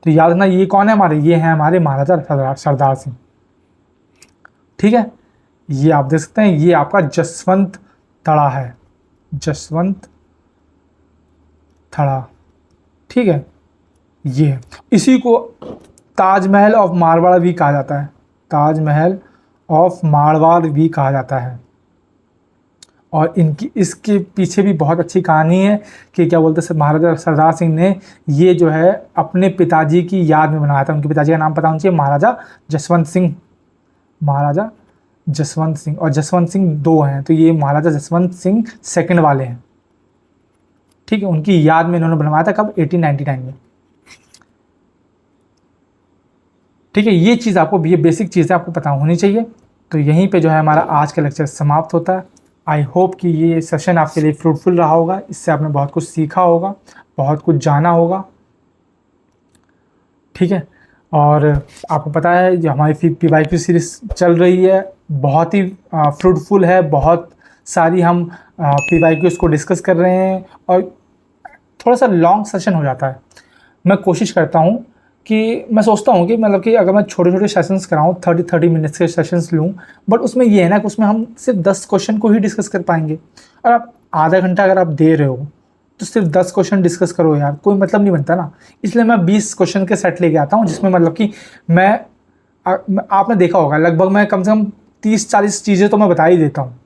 तो याद रखना ये कौन है हमारे, ये हैं हमारे महाराजा सरदार सिंह। ठीक है, ये आप देख सकते हैं, ये आपका जसवंत थड़ा है, जसवंत थड़ा। ठीक है, ये इसी को ताजमहल ऑफ मारवाड़ भी कहा जाता है, ताजमहल ऑफ मारवाड़ भी कहा जाता है। और इनकी इसके पीछे भी बहुत अच्छी कहानी है कि क्या बोलते हैं, महाराजा सरदार सिंह ने ये जो है अपने पिताजी की याद में बनाया था। उनके पिताजी का नाम पता होना चाहिए, महाराजा जसवंत सिंह, महाराजा जसवंत सिंह। और जसवंत सिंह दो हैं, तो ये महाराजा जसवंत सिंह सेकंड वाले हैं। ठीक है, उनकी याद में इन्होंने बनवाया था, कब, 1899 में। ठीक है, ये चीज़ आपको, ये बेसिक चीज़ें आपको पता होनी चाहिए। तो यहीं पे जो है हमारा आज का लेक्चर समाप्त होता है। आई होप कि ये सेशन आपके लिए फ्रूटफुल रहा होगा, इससे आपने बहुत कुछ सीखा होगा, बहुत कुछ जाना होगा। ठीक है, और आपको पता है जो हमारी PYQ सीरीज़ चल रही है, बहुत ही फ्रूटफुल है, बहुत सारी हम PYQs को डिस्कस कर रहे हैं, और थोड़ा सा लॉन्ग सेशन हो जाता है। मैं कोशिश करता हूँ कि मैं सोचता हूँ कि मतलब कि अगर मैं छोटे छोटे सेशंस कराऊँ, 30 मिनट्स के सेशंस लूँ, बट उसमें ये है ना कि उसमें हम सिर्फ 10 क्वेश्चन को ही डिस्कस कर पाएंगे। और आप आधा घंटा अगर आप दे रहे हो तो सिर्फ 10 क्वेश्चन डिस्कस करो यार, कोई मतलब नहीं बनता ना। इसलिए मैं 20 क्वेश्चन के सेट लेके आता हूँ, जिसमें मतलब कि आपने देखा होगा लगभग मैं कम से कम 30-40 चीज़ें तो मैं बता ही देता हूँ।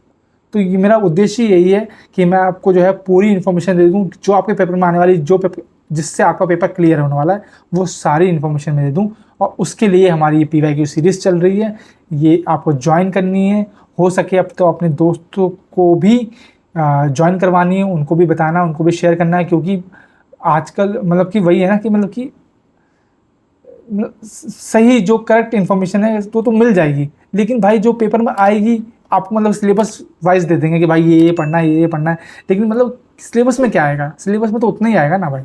तो ये मेरा उद्देश्य यही है कि मैं आपको जो है पूरी इन्फॉर्मेशन दे दूँ, जो आपके पेपर में आने वाली, जो पेपर जिससे आपका पेपर क्लियर होने वाला है, वो सारी इन्फॉर्मेशन मैं दे दूँ। और उसके लिए हमारी ये PYQ सीरीज़ चल रही है, ये आपको ज्वाइन करनी है। हो सके अब तो अपने दोस्तों को भी ज्वाइन करवानी है, उनको भी बताना, उनको भी शेयर करना है, क्योंकि आजकल मतलब कि वही है ना कि मतलब कि सही जो करेक्ट इन्फॉर्मेशन है तो मिल जाएगी, लेकिन भाई जो पेपर में आएगी आपको मतलब सिलेबस वाइज दे देंगे कि भाई ये पढ़ना है, ये पढ़ना है, लेकिन मतलब सिलेबस में क्या आएगा, सिलेबस में तो उतना ही आएगा ना भाई।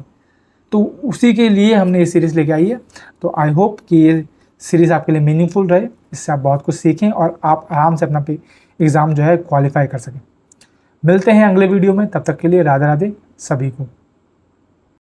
तो उसी के लिए हमने ये सीरीज़ लेके आई है। तो आई होप कि ये सीरीज़ आपके लिए मीनिंगफुल रहे, इससे आप बहुत कुछ सीखें और आप आराम से अपना एग्ज़ाम जो है क्वालिफाई कर सकें। मिलते हैं अगले वीडियो में, तब तक के लिए राधे राधे सभी को।